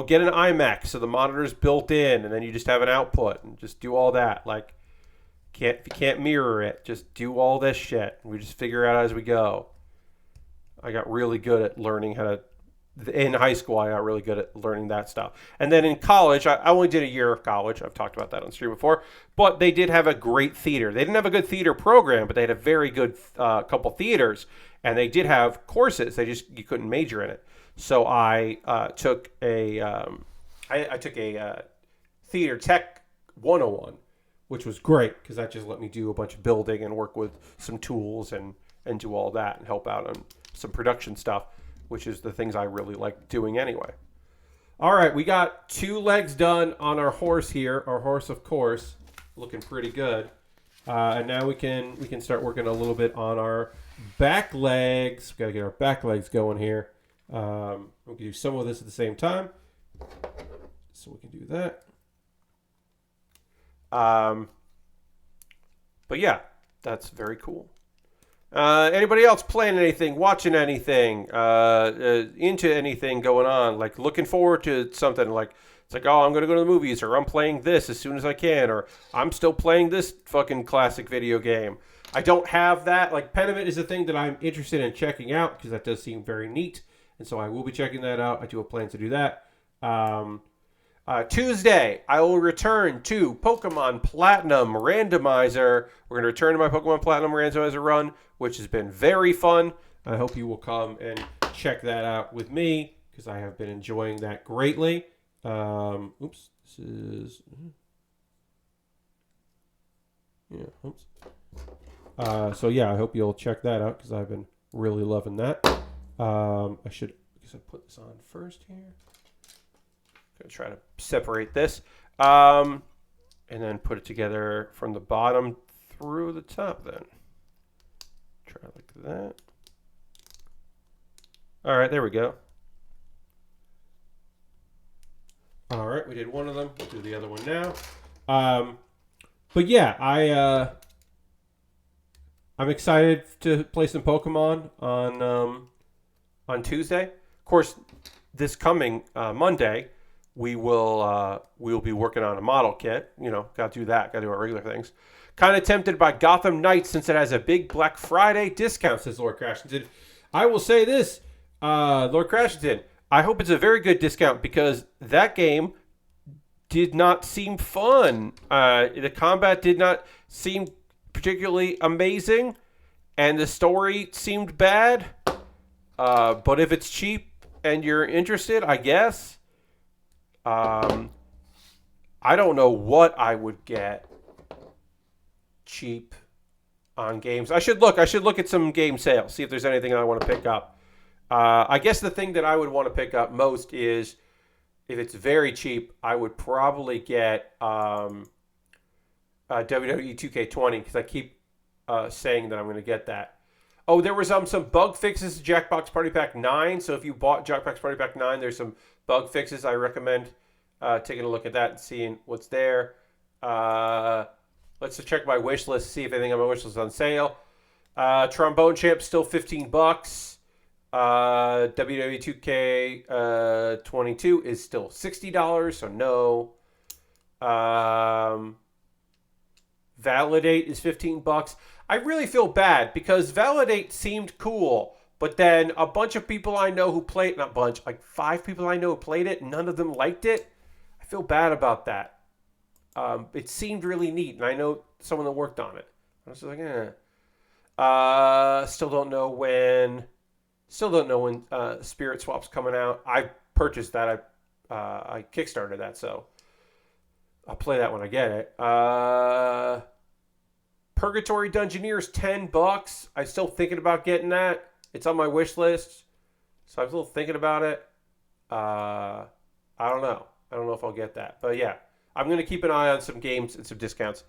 Get an iMac so the monitor's built in, and then you just have an output and just do all that. Like, if you can't mirror it, just do all this shit. We just figure it out as we go. I got really good at learning how to. In high school, I got really good at learning that stuff. And then in college, I only did a year of college. I've talked about that on stream before. But they did have a great theater. They didn't have a good theater program, but they had a very good couple theaters. And they did have courses. You couldn't major in it. So I took a theater tech 101, which was great because that just let me do a bunch of building and work with some tools and do all that and help out on some production stuff, which is the things I really like doing anyway. All right, we got 2 legs done on our horse here. Our horse, of course, looking pretty good. And now we can start working a little bit on our back legs. We've got to get our back legs going here. We can do some of this at the same time. So we can do that. But yeah, that's very cool. Anybody else playing anything, watching anything, into anything going on? Like looking forward to something like, it's like, oh, I'm going to go to the movies, or I'm playing this as soon as I can, or I'm still playing this fucking classic video game. I don't have that. Like Pentiment is a thing that I'm interested in checking out because that does seem very neat. And so I will be checking that out. I do have plans to do that. Tuesday, I will return to Pokemon Platinum Randomizer. We're going to return to my Pokemon Platinum Randomizer run, which has been very fun. I hope you will come and check that out with me because I have been enjoying that greatly. Oops. This is... Yeah, oops. So yeah, I hope you'll check that out because I've been really loving that. I guess I put this on first here. Gonna try to separate this, and then put it together from the bottom through the top. Then try like that. All right, there we go. All right, we did one of them. We'll do the other one now. But yeah, I'm excited to play some Pokemon on Tuesday. Of course, this coming Monday, we will be working on a model kit. Got to do that. Got to do our regular things. Kind of tempted by Gotham Knights since it has a big Black Friday discount, says Lord Crashington. I will say this, Lord Crashington, I hope it's a very good discount because that game did not seem fun. The combat did not seem particularly amazing, and the story seemed bad. But if it's cheap and you're interested, I guess. I don't know what I would get cheap on games. I should look at some game sales, see if there's anything I want to pick up. I guess the thing that I would want to pick up most is, if it's very cheap, I would probably get WWE 2K20 because I keep saying that I'm going to get that. Oh, there was some bug fixes to Jackbox Party Pack 9. So if you bought Jackbox Party Pack 9, there's some bug fixes. I recommend taking a look at that and seeing what's there. Let's just check my wish list, see if anything on my wish list is on sale. Trombone Champ still $15. WWE 2K22 is still $60, so no. Validate is $15. I really feel bad because Validate seemed cool, but then a bunch of people I know who played, not bunch, like 5 people I know who played it, none of them liked it. I feel bad about that. It seemed really neat, and I know someone that worked on it. I was like, Still don't know when Spirit Swap's coming out. I purchased that. I Kickstarted that, so I'll play that when I get it. Purgatory Dungeoneers, $10. I'm still thinking about getting that. It's on my wish list, so I'm still thinking about it. I don't know. I don't know if I'll get that, but yeah, I'm gonna keep an eye on some games and some discounts.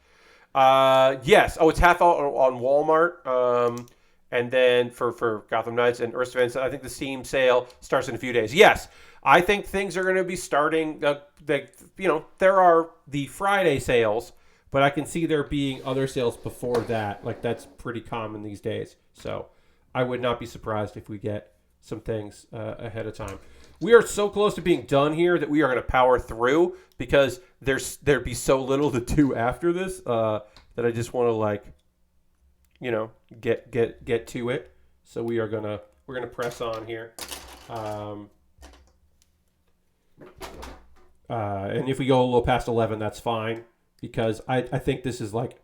Yes. Oh, it's half on Walmart. And then for Gotham Knights and Earth Defense, I think the Steam sale starts in a few days. Yes, I think things are going to be starting. There are the Friday sales, but I can see there being other sales before that. Like, that's pretty common these days. So I would not be surprised if we get some things ahead of time. We are so close to being done here that we are going to power through because there'd be so little to do after this that I just want to get to it. So we're gonna press on here. And if we go a little past 11, that's fine because I think this is like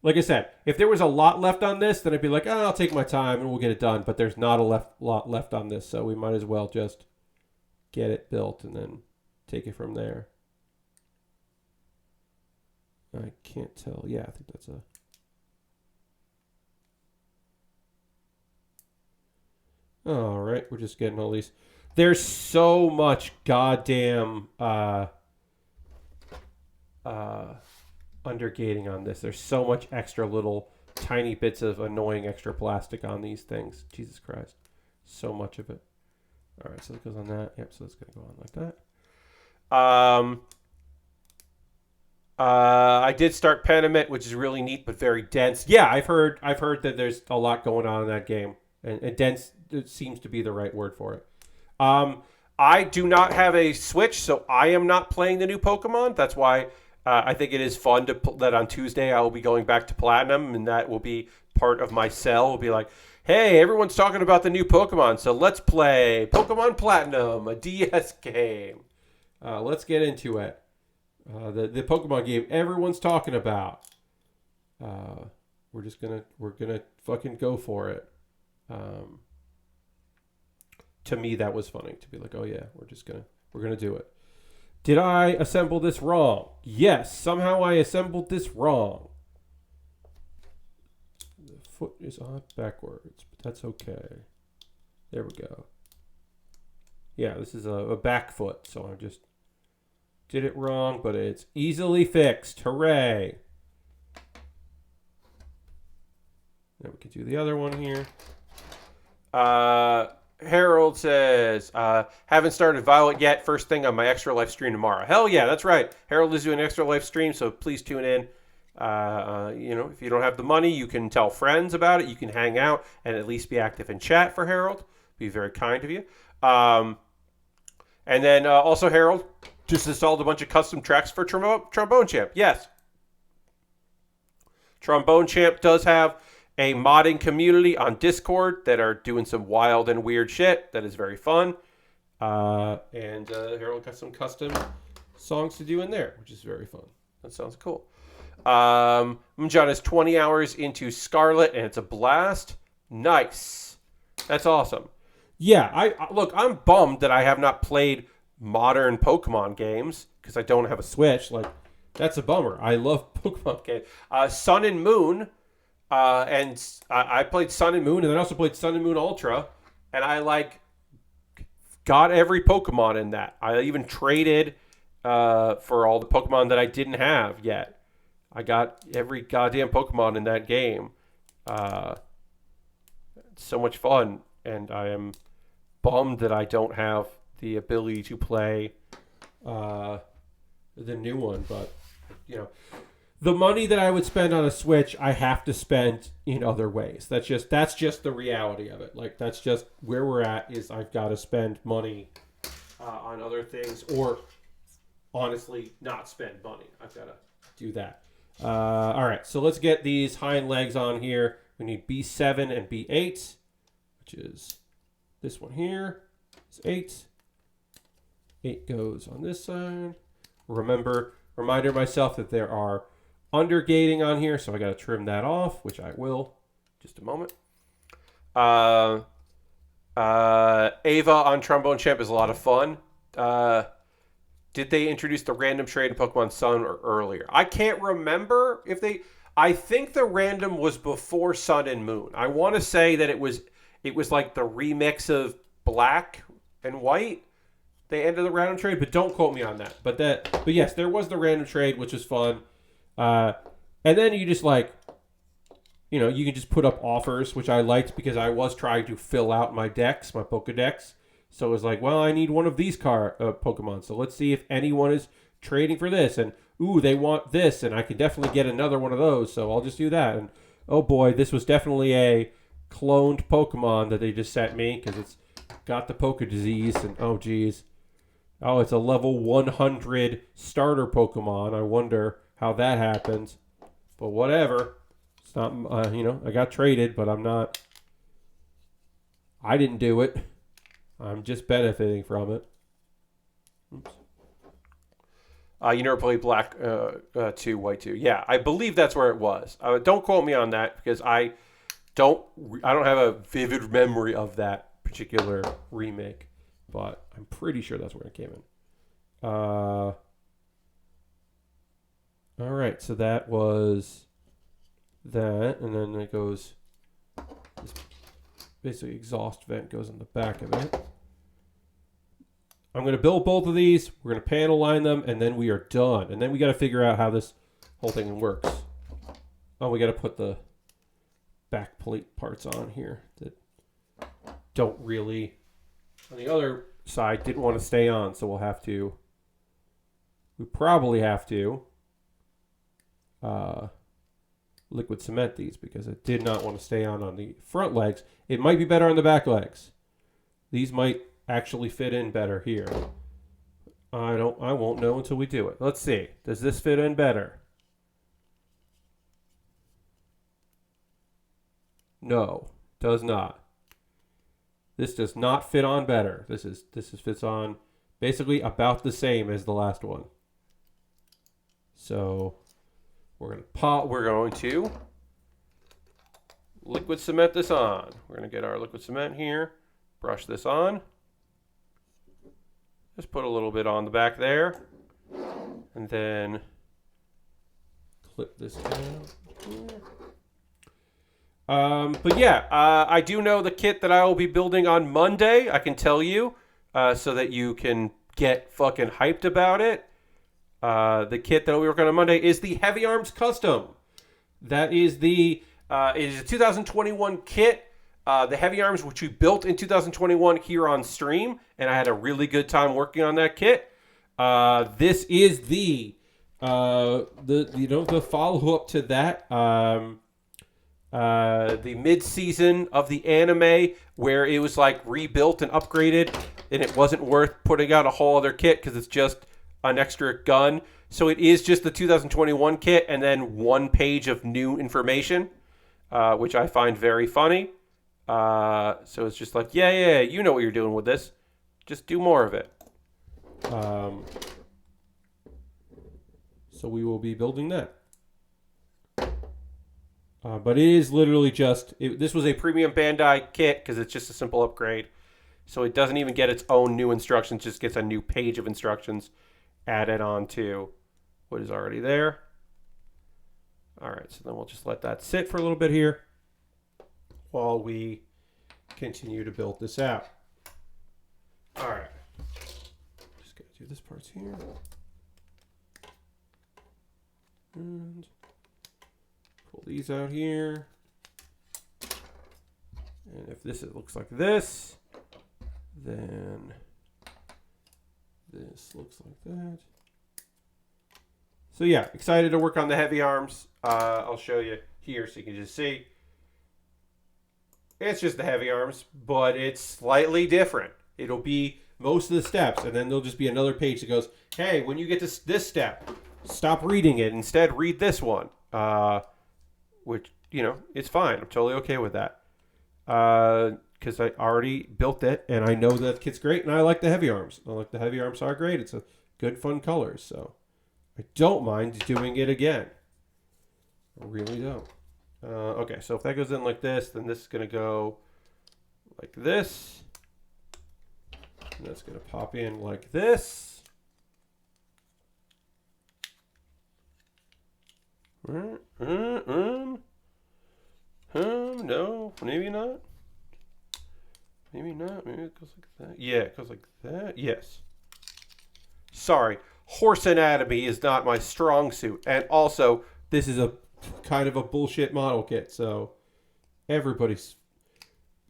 I said, if there was a lot left on this, then I'd be like, I'll take my time and we'll get it done. But there's not a lot left on this, so we might as well just get it built and then take it from there. I can't tell. Yeah, I think that's a... All right, we're just getting all these. There's so much goddamn undergating on this. There's so much extra little tiny bits of annoying extra plastic on these things. Jesus Christ. So much of it. All right, so it goes on that. Yep, so it's going to go on like that. I did start Pentiment, which is really neat but very dense. Yeah, I've heard that there's a lot going on in that game. And dense it seems to be the right word for it. I do not have a Switch, so I am not playing the new Pokemon. That's why I think it is fun that on Tuesday I will be going back to Platinum, and that will be part of my sell. Will be like, hey, everyone's talking about the new Pokemon, so let's play Pokemon Platinum, a DS game. Let's get into it. The Pokemon game everyone's talking about. We're gonna fucking go for it. To me, that was funny to be like, oh yeah, we're gonna do it. Did I assemble this wrong? Yes, somehow I assembled this wrong. The foot is on backwards, but that's okay. There we go. Yeah, this is a back foot, so I just did it wrong, but it's easily fixed. Hooray! Then we can do the other one here. Harold says, haven't started Violet yet. First thing on my Extra Life stream tomorrow. Hell yeah, that's right. Harold is doing an Extra Life stream, so please tune in. If you don't have the money, you can tell friends about it. You can hang out and at least be active in chat for Harold. Be very kind of you. And then also Harold just installed a bunch of custom tracks for Trombone Champ. Yes. Trombone Champ does have a modding community on Discord that are doing some wild and weird shit that is very fun. And Harold got some custom songs to do in there, which is very fun. That sounds cool. Mjohn is 20 hours into Scarlet, and it's a blast. Nice. That's awesome. Yeah, I'm bummed that I have not played modern Pokemon games because I don't have a Switch. Like, that's a bummer. I love Pokemon games. Sun and Moon... and I played Sun and Moon, and then I also played Sun and Moon Ultra, and I got every Pokemon in that. I even traded for all the Pokemon that I didn't have yet. I got every goddamn Pokemon in that game. It's so much fun, and I am bummed that I don't have the ability to play the new one, but the money that I would spend on a Switch, I have to spend in other ways. That's just the reality of it. Like, that's just where we're at. Is I've got to spend money on other things, or honestly, not spend money. I've got to do that. All right, so let's get these hind legs on here. We need B7 and B8, which is this one here. It's 8. 8 goes on this side. Reminder myself that there are undergating on here, so I got to trim that off, which I will. Just a moment. Ava on Trombone Champ is a lot of fun. Did they introduce the random trade in Pokemon Sun or earlier? I can't remember if they... I think the random was before Sun and Moon. I want to say that it was like the remix of Black and White. They ended the random trade, but don't quote me on that. But yes, there was the random trade, which was fun. And then you just you know, you can just put up offers, which I liked because I was trying to fill out my decks, my Pokedex. So it was like, well, I need one of these Pokemon. So let's see if anyone is trading for this. And, ooh, they want this. And I can definitely get another one of those. So I'll just do that. And, oh, boy, this was definitely a cloned Pokemon that they just sent me because it's got the Poke disease. And, oh, geez. Oh, it's a level 100 starter Pokemon. I wonder how that happens. But whatever. It's not, you know, I got traded, but I'm not. I didn't do it. I'm just benefiting from it. Oops. You never played Black 2, White 2. Yeah, I believe that's where it was. Don't quote me on that because I don't have a vivid memory of that particular remake, but I'm pretty sure that's where it came in. All right, so that was that, and then it goes. This basically exhaust vent goes in the back of it. I'm going to build both of these. We're going to panel line them, and then we are done. And then we got to figure out how this whole thing works. Oh, we got to put the back plate parts on here that don't really, on the other side, didn't want to stay on. So we probably have to liquid cement these because it did not want to stay on the front legs. It might be better on the back legs. These might actually fit in better here. I won't know until we do it. Let's see. Does this fit in better? No, does not. This does not fit on better. This fits on basically about the same as the last one. So we're going to liquid cement this on. We're going to get our liquid cement here, brush this on. Just put a little bit on the back there, and then clip this down here. But yeah, I do know the kit that I will be building on Monday. I can tell you, so that you can get fucking hyped about it. The kit that we'll be working on Monday is the Heavy Arms Custom. That is it is a 2021 kit. The Heavy Arms, which we built in 2021 here on stream, and I had a really good time working on that kit. This is the follow up to that. The mid-season of the anime where it was like rebuilt and upgraded, and it wasn't worth putting out a whole other kit because it's just an extra gun. So it is just the 2021 kit and then one page of new information, which I find very funny. So it's just like, yeah, you know what you're doing with this. Just do more of it. So we will be building that. But it is literally this was a premium Bandai kit because it's just a simple upgrade. So it doesn't even get its own new instructions, just gets a new page of instructions added on to what is already there. All right, so then we'll just let that sit for a little bit here while we continue to build this out. All right. Just got to do this part here. And pull these out here. And if it looks like this, then this looks like that. So yeah, excited to work on the Heavy Arms. I'll show you here so you can just see. It's just the Heavy Arms, but it's slightly different. It'll be most of the steps, and then there'll just be another page that goes, hey, when you get to this step, stop reading it. Instead, read this one. Which, it's fine. I'm totally okay with that. Because I already built it, and I know that kit's great, and I like the Heavy Arms. I like the Heavy Arms are great. It's a good, fun colors, so I don't mind doing it again. I really don't. Okay, so if that goes in like this, then this is going to go like this. And that's going to pop in like this. No, maybe not. Maybe not. Maybe it goes like that. Yeah, it goes like that. Yes. Sorry. Horse anatomy is not my strong suit. And also, this is a kind of a bullshit model kit. So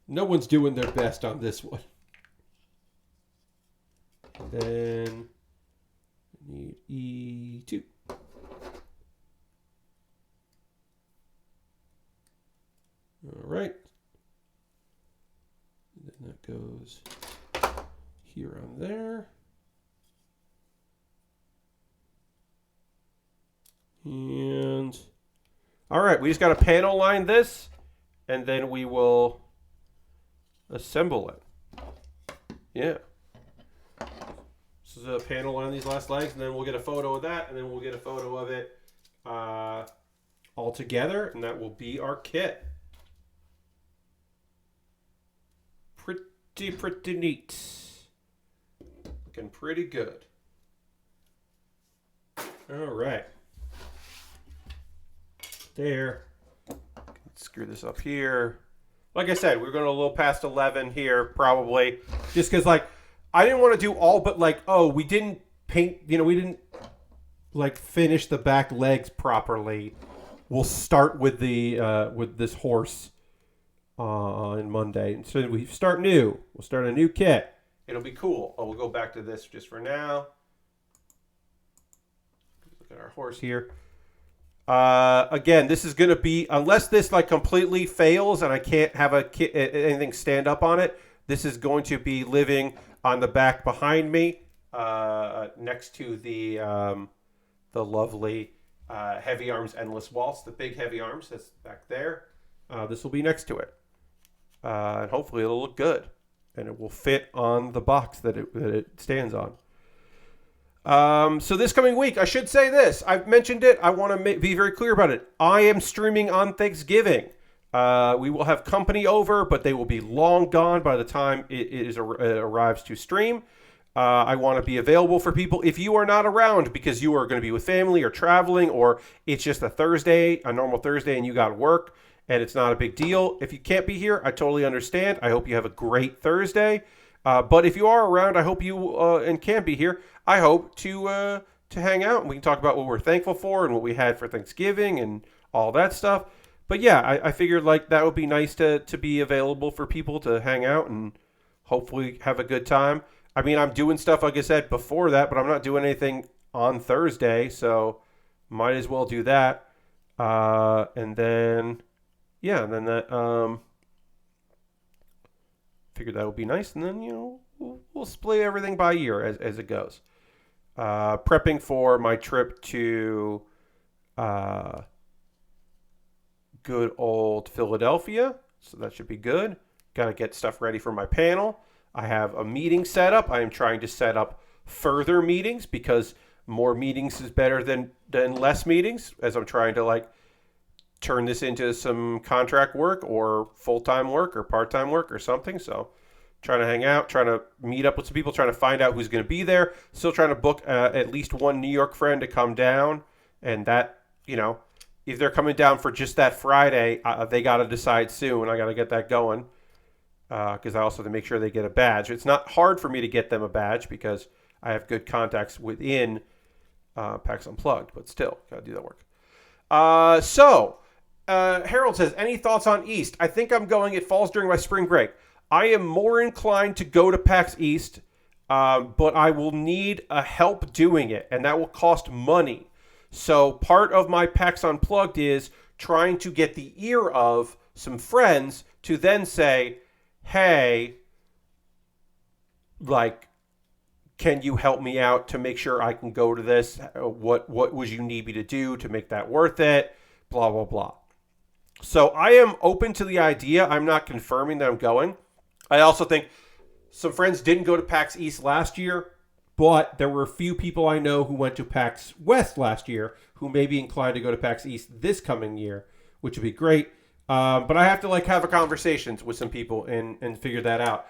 no one's doing their best on this one. Then I need E2. All right. And then that goes here on there. And all right, we just got to panel line this, and then we will assemble it. Yeah. This is a panel line these last legs, and then we'll get a photo of that, and then we'll get a photo of it all together, and that will be our kit. Pretty neat. Looking pretty good. All right. There. Screw this up here. Like I said, we're going a little past 11 here, probably. Just because, like, I didn't want to do all but, like, oh, we didn't paint, we didn't, like, finish the back legs properly. We'll start with with this horse on Monday. And so we start new. We'll start a new kit. It'll be cool. Oh, we'll go back to this just for now. Look at our horse here. Again, this is going to be, unless this like completely fails and I can't have anything stand up on it, this is going to be living on the back behind me, next to the lovely Heavy Arms Endless Waltz, the big Heavy Arms that's back there. This will be next to it, and hopefully it'll look good, and it will fit on the box that it stands on. So this coming week, I should say this. I've mentioned it. I want to be very clear about it. I am streaming on Thanksgiving. We will have company over, but they will be long gone by the time it arrives to stream. I want to be available for people. If you are not around because you are going to be with family or traveling, or it's just a normal Thursday, and you got work, and it's not a big deal. If you can't be here, I totally understand. I hope you have a great Thursday. But if you are around, I hope you and can be here. I hope to hang out, and we can talk about what we're thankful for and what we had for Thanksgiving and all that stuff. But yeah, I figured like that would be nice to be available for people to hang out and hopefully have a good time. I mean, I'm doing stuff, like I said, before that, but I'm not doing anything on Thursday, so might as well do that. And then that, figured that would be nice. And then, we'll split everything by year as it goes. Prepping for my trip to good old Philadelphia. So that should be good. Got to get stuff ready for my panel. I have a meeting set up. I am trying to set up further meetings because more meetings is better than less meetings, as I'm trying to turn this into some contract work or full-time work or part-time work or something. So trying to hang out, trying to meet up with some people, trying to find out who's going to be there. Still trying to book at least one New York friend to come down. And that, if they're coming down for just that Friday, they got to decide soon. I got to get that going because I also have to make sure they get a badge. It's not hard for me to get them a badge because I have good contacts within PAX Unplugged, but still, got to do that work. Harold says, any thoughts on East? I think I'm going. It falls during my spring break. I am more inclined to go to PAX East, but I will need a help doing it, and that will cost money. So part of my PAX Unplugged is trying to get the ear of some friends to then say, hey, can you help me out to make sure I can go to this? What would you need me to do to make that worth it? Blah, blah, blah. So I am open to the idea. I'm not confirming that I'm going. I also think some friends didn't go to PAX East last year, but there were a few people I know who went to PAX West last year who may be inclined to go to PAX East this coming year, which would be great. But I have to have a conversations with some people and figure that out.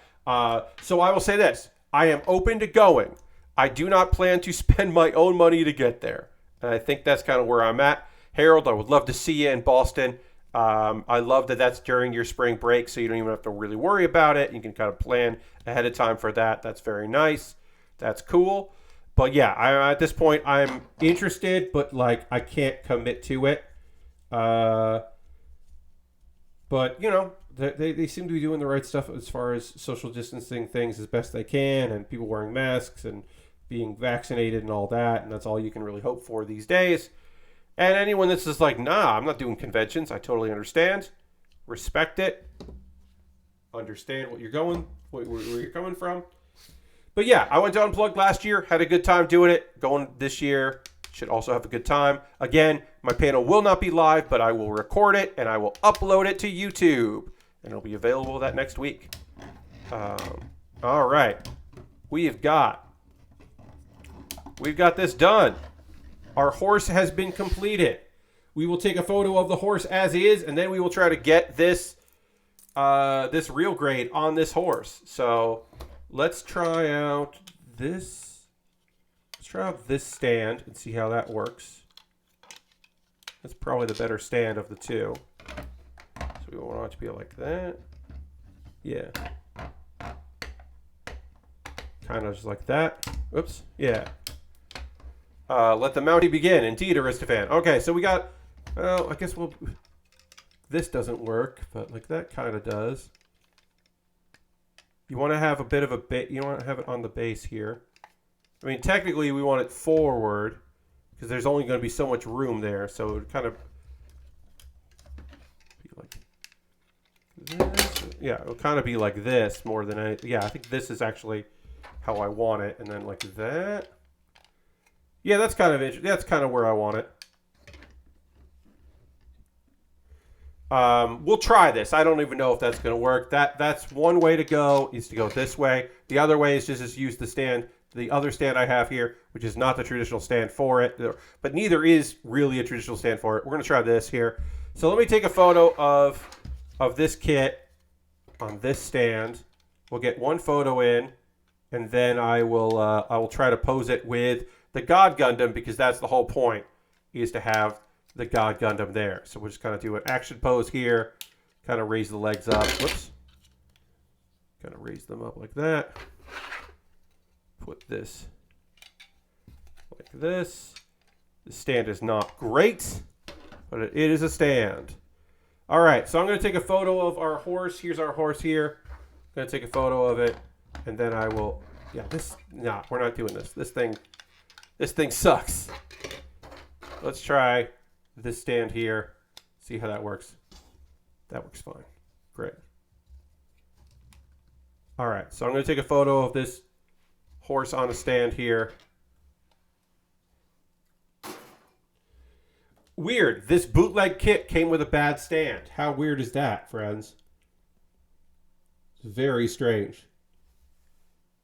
So I will say this. I am open to going. I do not plan to spend my own money to get there. And I think that's kind of where I'm at. Harold, I would love to see you in Boston. I love that that's during your spring break, so you don't even have to really worry about it. You can kind of plan ahead of time for that. That's very nice. That's cool. But yeah, at this point, I'm interested, but I can't commit to it. But, you know, they seem to be doing the right stuff as far as social distancing things as best they can, and people wearing masks and being vaccinated and all that, and that's all you can really hope for these days. And anyone that's just like, nah, I'm not doing conventions, I totally understand. Respect it. Understand what you're going, where you're coming from. But yeah, I went to Unplugged last year, had a good time doing it. Going this year, should also have a good time. Again, my panel will not be live, but I will record it and I will upload it to YouTube. And it'll be available that next week. All right. We've got this done. Our horse has been completed. We will take a photo of the horse as is, and then we will try to get this real grade on this horse. So let's try out this. Let's try out this stand and see how that works. That's probably the better stand of the two. So we want it to be like that. Yeah. Kind of just like that. Oops. Yeah. Let the mounting begin. Indeed, Aristophan. Okay, so we got... Well, I guess we'll... This doesn't work, but like that kind of does. You want to have a bit of a bit. You want to have it on the base here. I mean, technically, we want it forward because there's only going to be so much room there. So it would kind of be like this. Yeah, it would kind of be like this more than anything. Yeah, I think this is actually how I want it, and then like that. Yeah, that's kind of interesting. That's kind of where I want it. We'll try this. I don't even know if that's going to work. That's one way to go, is to go this way. The other way is just use the stand, the other stand I have here, which is not the traditional stand for it, but neither is really a traditional stand for it. We're going to try this here. So let me take a photo of this kit on this stand. We'll get one photo in, and then I will try to pose it with the God Gundam, because that's the whole point, is to have the God Gundam there. So we'll just kind of do an action pose here, kind of raise the legs up. Whoops. Kind of raise them up like that. Put this like this. The stand is not great, but it is a stand. All right, so I'm going to take a photo of our horse. Here's our horse here. I'm going to take a photo of it, and then I will... Yeah, nah, we're not doing this. This thing sucks. Let's try this stand here. See how that works. That works fine. Great. All right, so I'm going to take a photo of this horse on a stand here. Weird. This bootleg kit came with a bad stand. How weird is that, friends? It's very strange.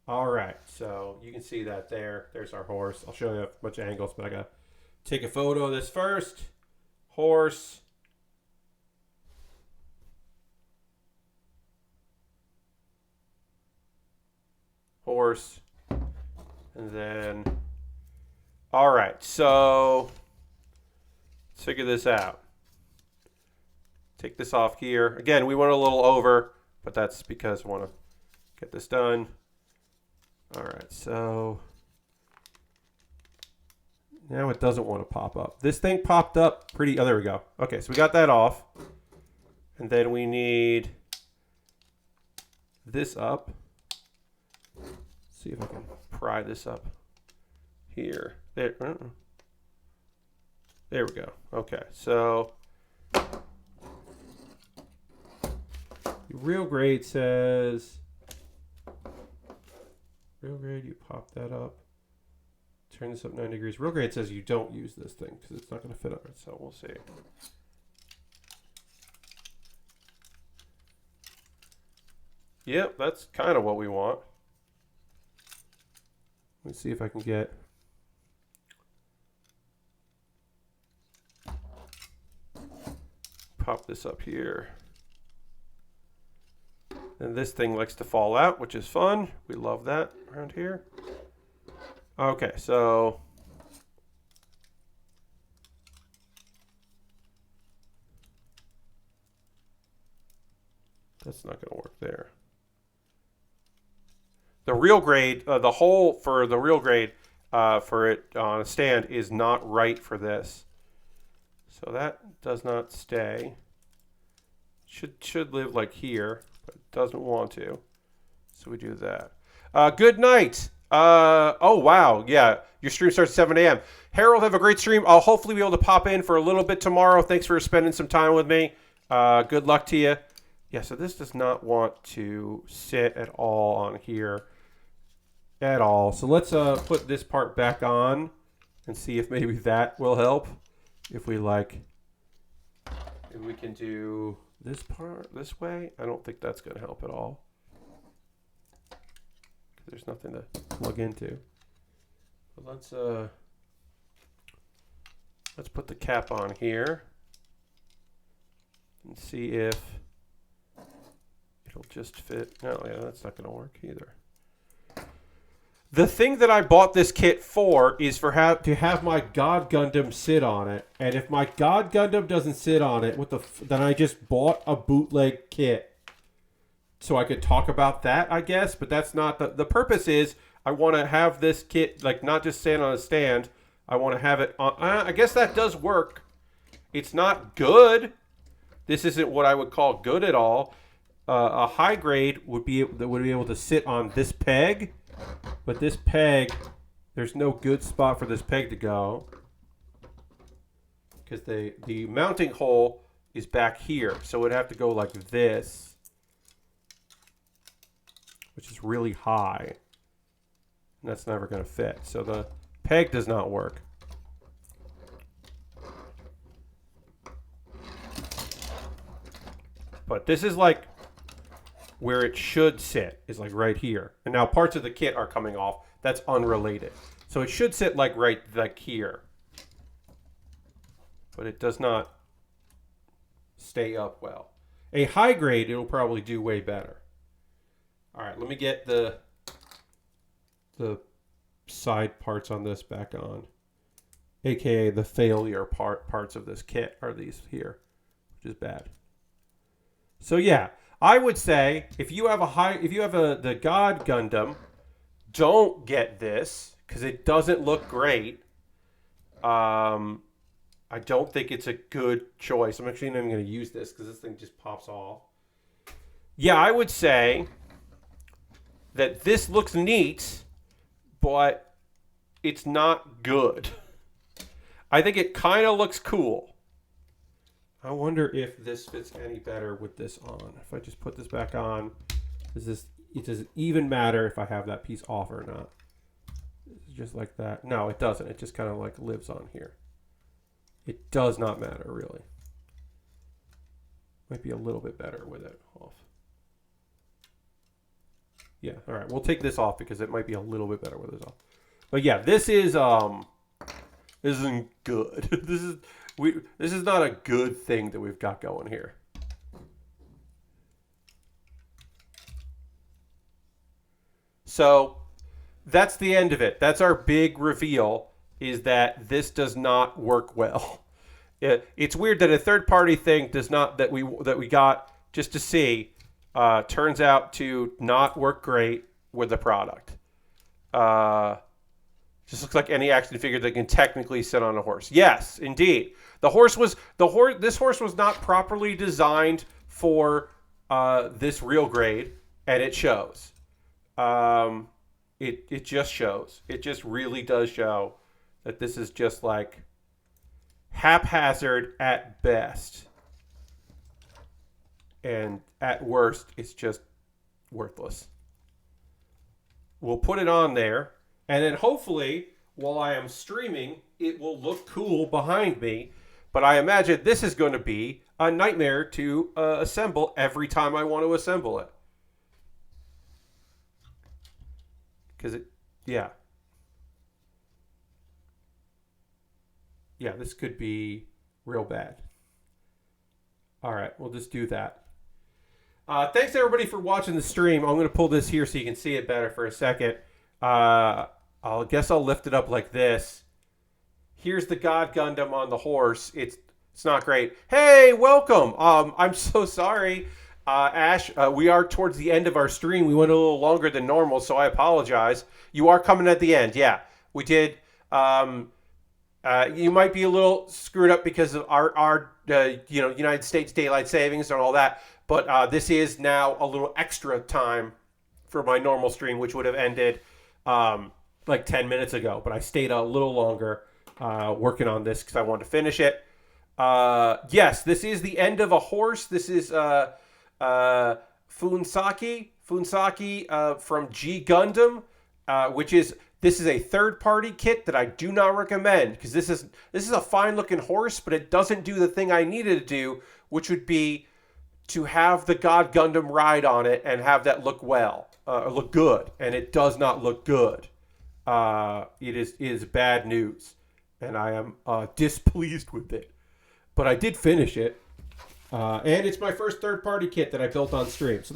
All right, so you can see that there. There's our horse. I'll show you a bunch of angles, but I got to take a photo of this first. Horse. Horse. And then, all right, so let's figure this out. Take this off here. Again, we went a little over, but that's because I want to get this done. All right, so now it doesn't want to pop up. This thing popped up pretty... Oh, there we go. Okay, so we got that off. And then we need this up. Let's see if I can pry this up here. There, there we go. Okay, so the real grade says... Real grade, you pop that up. Turn this up 9 degrees. Real grade says you don't use this thing because it's not going to fit on it, so we'll see. Yep, that's kind of what we want. Let's see if I can get... Pop this up here. And this thing likes to fall out, which is fun. We love that around here. Okay, so that's not going to work there. The real grade, the hole for the real grade for it on a stand is not right for this. So that does not stay. Should live like here, but it doesn't want to. So we do that. Good night. Oh, wow. Yeah, your stream starts at 7 a.m. Harold, have a great stream. I'll hopefully be able to pop in for a little bit tomorrow. Thanks for spending some time with me. Good luck to you. Yeah, so this does not want to sit at all on here. At all. So let's put this part back on and see if maybe that will help. If we like, if we can do this part this way. I don't think that's going to help at all. There's nothing to plug into. But let's put the cap on here and see if it'll just fit. No, yeah, that's not going to work either. The thing that I bought this kit for is for to have my God Gundam sit on it, and if my God Gundam doesn't sit on it, then I just bought a bootleg kit. So I could talk about that, I guess, but that's not the purpose. Is I want to have this kit like not just stand on a stand. I want to have it on. I guess that does work. It's not good. This isn't what I would call good at all. A high grade would be able to sit on this peg, but this peg, there's no good spot for this peg to go because the mounting hole is back here, so it would have to go like this, which is really high, and that's never going to fit. So the peg does not work. But this is like where it should sit, is like right here. And now parts of the kit are coming off. That's unrelated. So it should sit like right like here. But it does not stay up well. A high grade, it'll probably do way better. All right, let me get the side parts on this back on. AKA the failure parts of this kit are these here, which is bad. So yeah, I would say if you have the God Gundam, don't get this because it doesn't look great. I don't think it's a good choice. I'm actually not even going to use this because this thing just pops off. Yeah, I would say that this looks neat, but it's not good. I think it kind of looks cool. I wonder if this fits any better with this on. If I just put this back on, it doesn't even matter if I have that piece off or not. It's just like that. No, it doesn't. It just kind of like lives on here. It does not matter, really. Might be a little bit better with it off. Yeah, all right. We'll take this off because it might be a little bit better with this off. But yeah, this isn't good. This is not a good thing that we've got going here. So that's the end of it. That's our big reveal, is that this does not work well. It's weird that a third-party thing that we got just to see turns out to not work great with the product. Just looks like any action figure that can technically sit on a horse. Yes, indeed. This horse was not properly designed for this real grade, and it shows. It just shows. It just really does show that this is just like haphazard at best. And at worst, it's just worthless. We'll put it on there, and then hopefully, while I am streaming, it will look cool behind me. But I imagine this is going to be a nightmare to assemble every time I want to assemble it. Because yeah, this could be real bad. All right, we'll just do that. Thanks everybody for watching the stream. I'm going to pull this here so you can see it better for a second. I'll lift it up like this. Here's the God Gundam on the horse. It's not great. Hey, welcome. I'm so sorry, Ash. We are towards the end of our stream. We went a little longer than normal, so I apologize. You are coming at the end. Yeah, we did. You might be a little screwed up because of our United States daylight savings and all that, but this is now a little extra time for my normal stream, which would have ended like 10 minutes ago. But I stayed a little longer working on this because I wanted to finish it. Yes, this is the end of a horse. This is Fuunsaiki from G Gundam, this is a third-party kit that I do not recommend because this is a fine-looking horse, but it doesn't do the thing I needed to do, which would be to have the God Gundam ride on it and have that look look good, and it does not look good. It is bad news, and I am displeased with it. But I did finish it, and it's my first third-party kit that I built on stream, so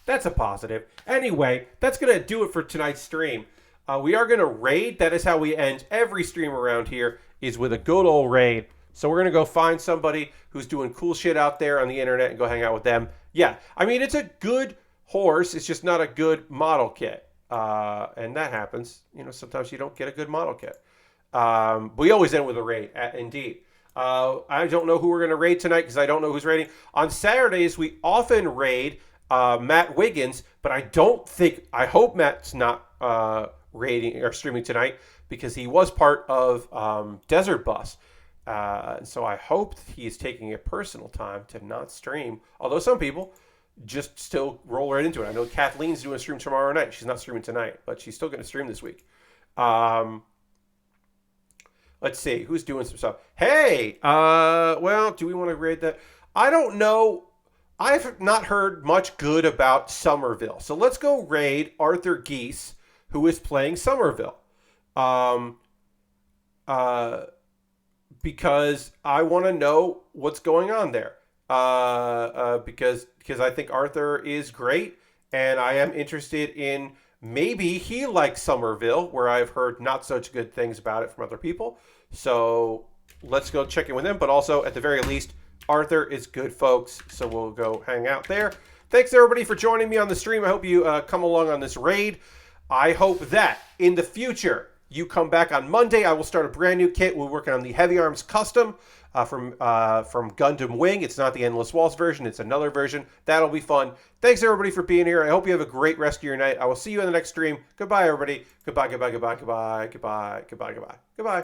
that's a positive. Anyway, that's gonna do it for tonight's stream. We are gonna raid. That is how we end every stream around here, is with a good old raid. So we're gonna go find somebody who's doing cool shit out there on the internet and go hang out with them. Yeah, I mean, it's a good horse. It's just not a good model kit, and that happens. Sometimes you don't get a good model kit. We always end with a raid, indeed. I don't know who we're going to raid tonight because I don't know who's raiding. On Saturdays, we often raid Matt Wiggins, but I hope Matt's not raiding or streaming tonight because he was part of Desert Bus. So I hope he is taking a personal time to not stream, although some people just still roll right into it. I know Kathleen's doing a stream tomorrow night. She's not streaming tonight, but she's still going to stream this week. Let's see who's doing some stuff. Hey, well, do we want to raid that? I don't know. I've not heard much good about Somerville, so let's go raid Arthur Geese, who is playing Somerville, because I want to know what's going on there. Because I think Arthur is great, and I am interested in maybe he likes Somerville, where I've heard not such good things about it from other people. So let's go check in with him. But also, at the very least, Arthur is good, folks. So we'll go hang out there. Thanks, everybody, for joining me on the stream. I hope you come along on this raid. I hope that in the future you come back on Monday. I will start a brand new kit. We're working on the Heavy Arms Custom from Gundam Wing. It's not the Endless Waltz version. It's another version. That'll be fun. Thanks, everybody, for being here. I hope you have a great rest of your night. I will see you in the next stream. Goodbye, everybody. Goodbye, goodbye, goodbye, goodbye, goodbye, goodbye, goodbye, goodbye.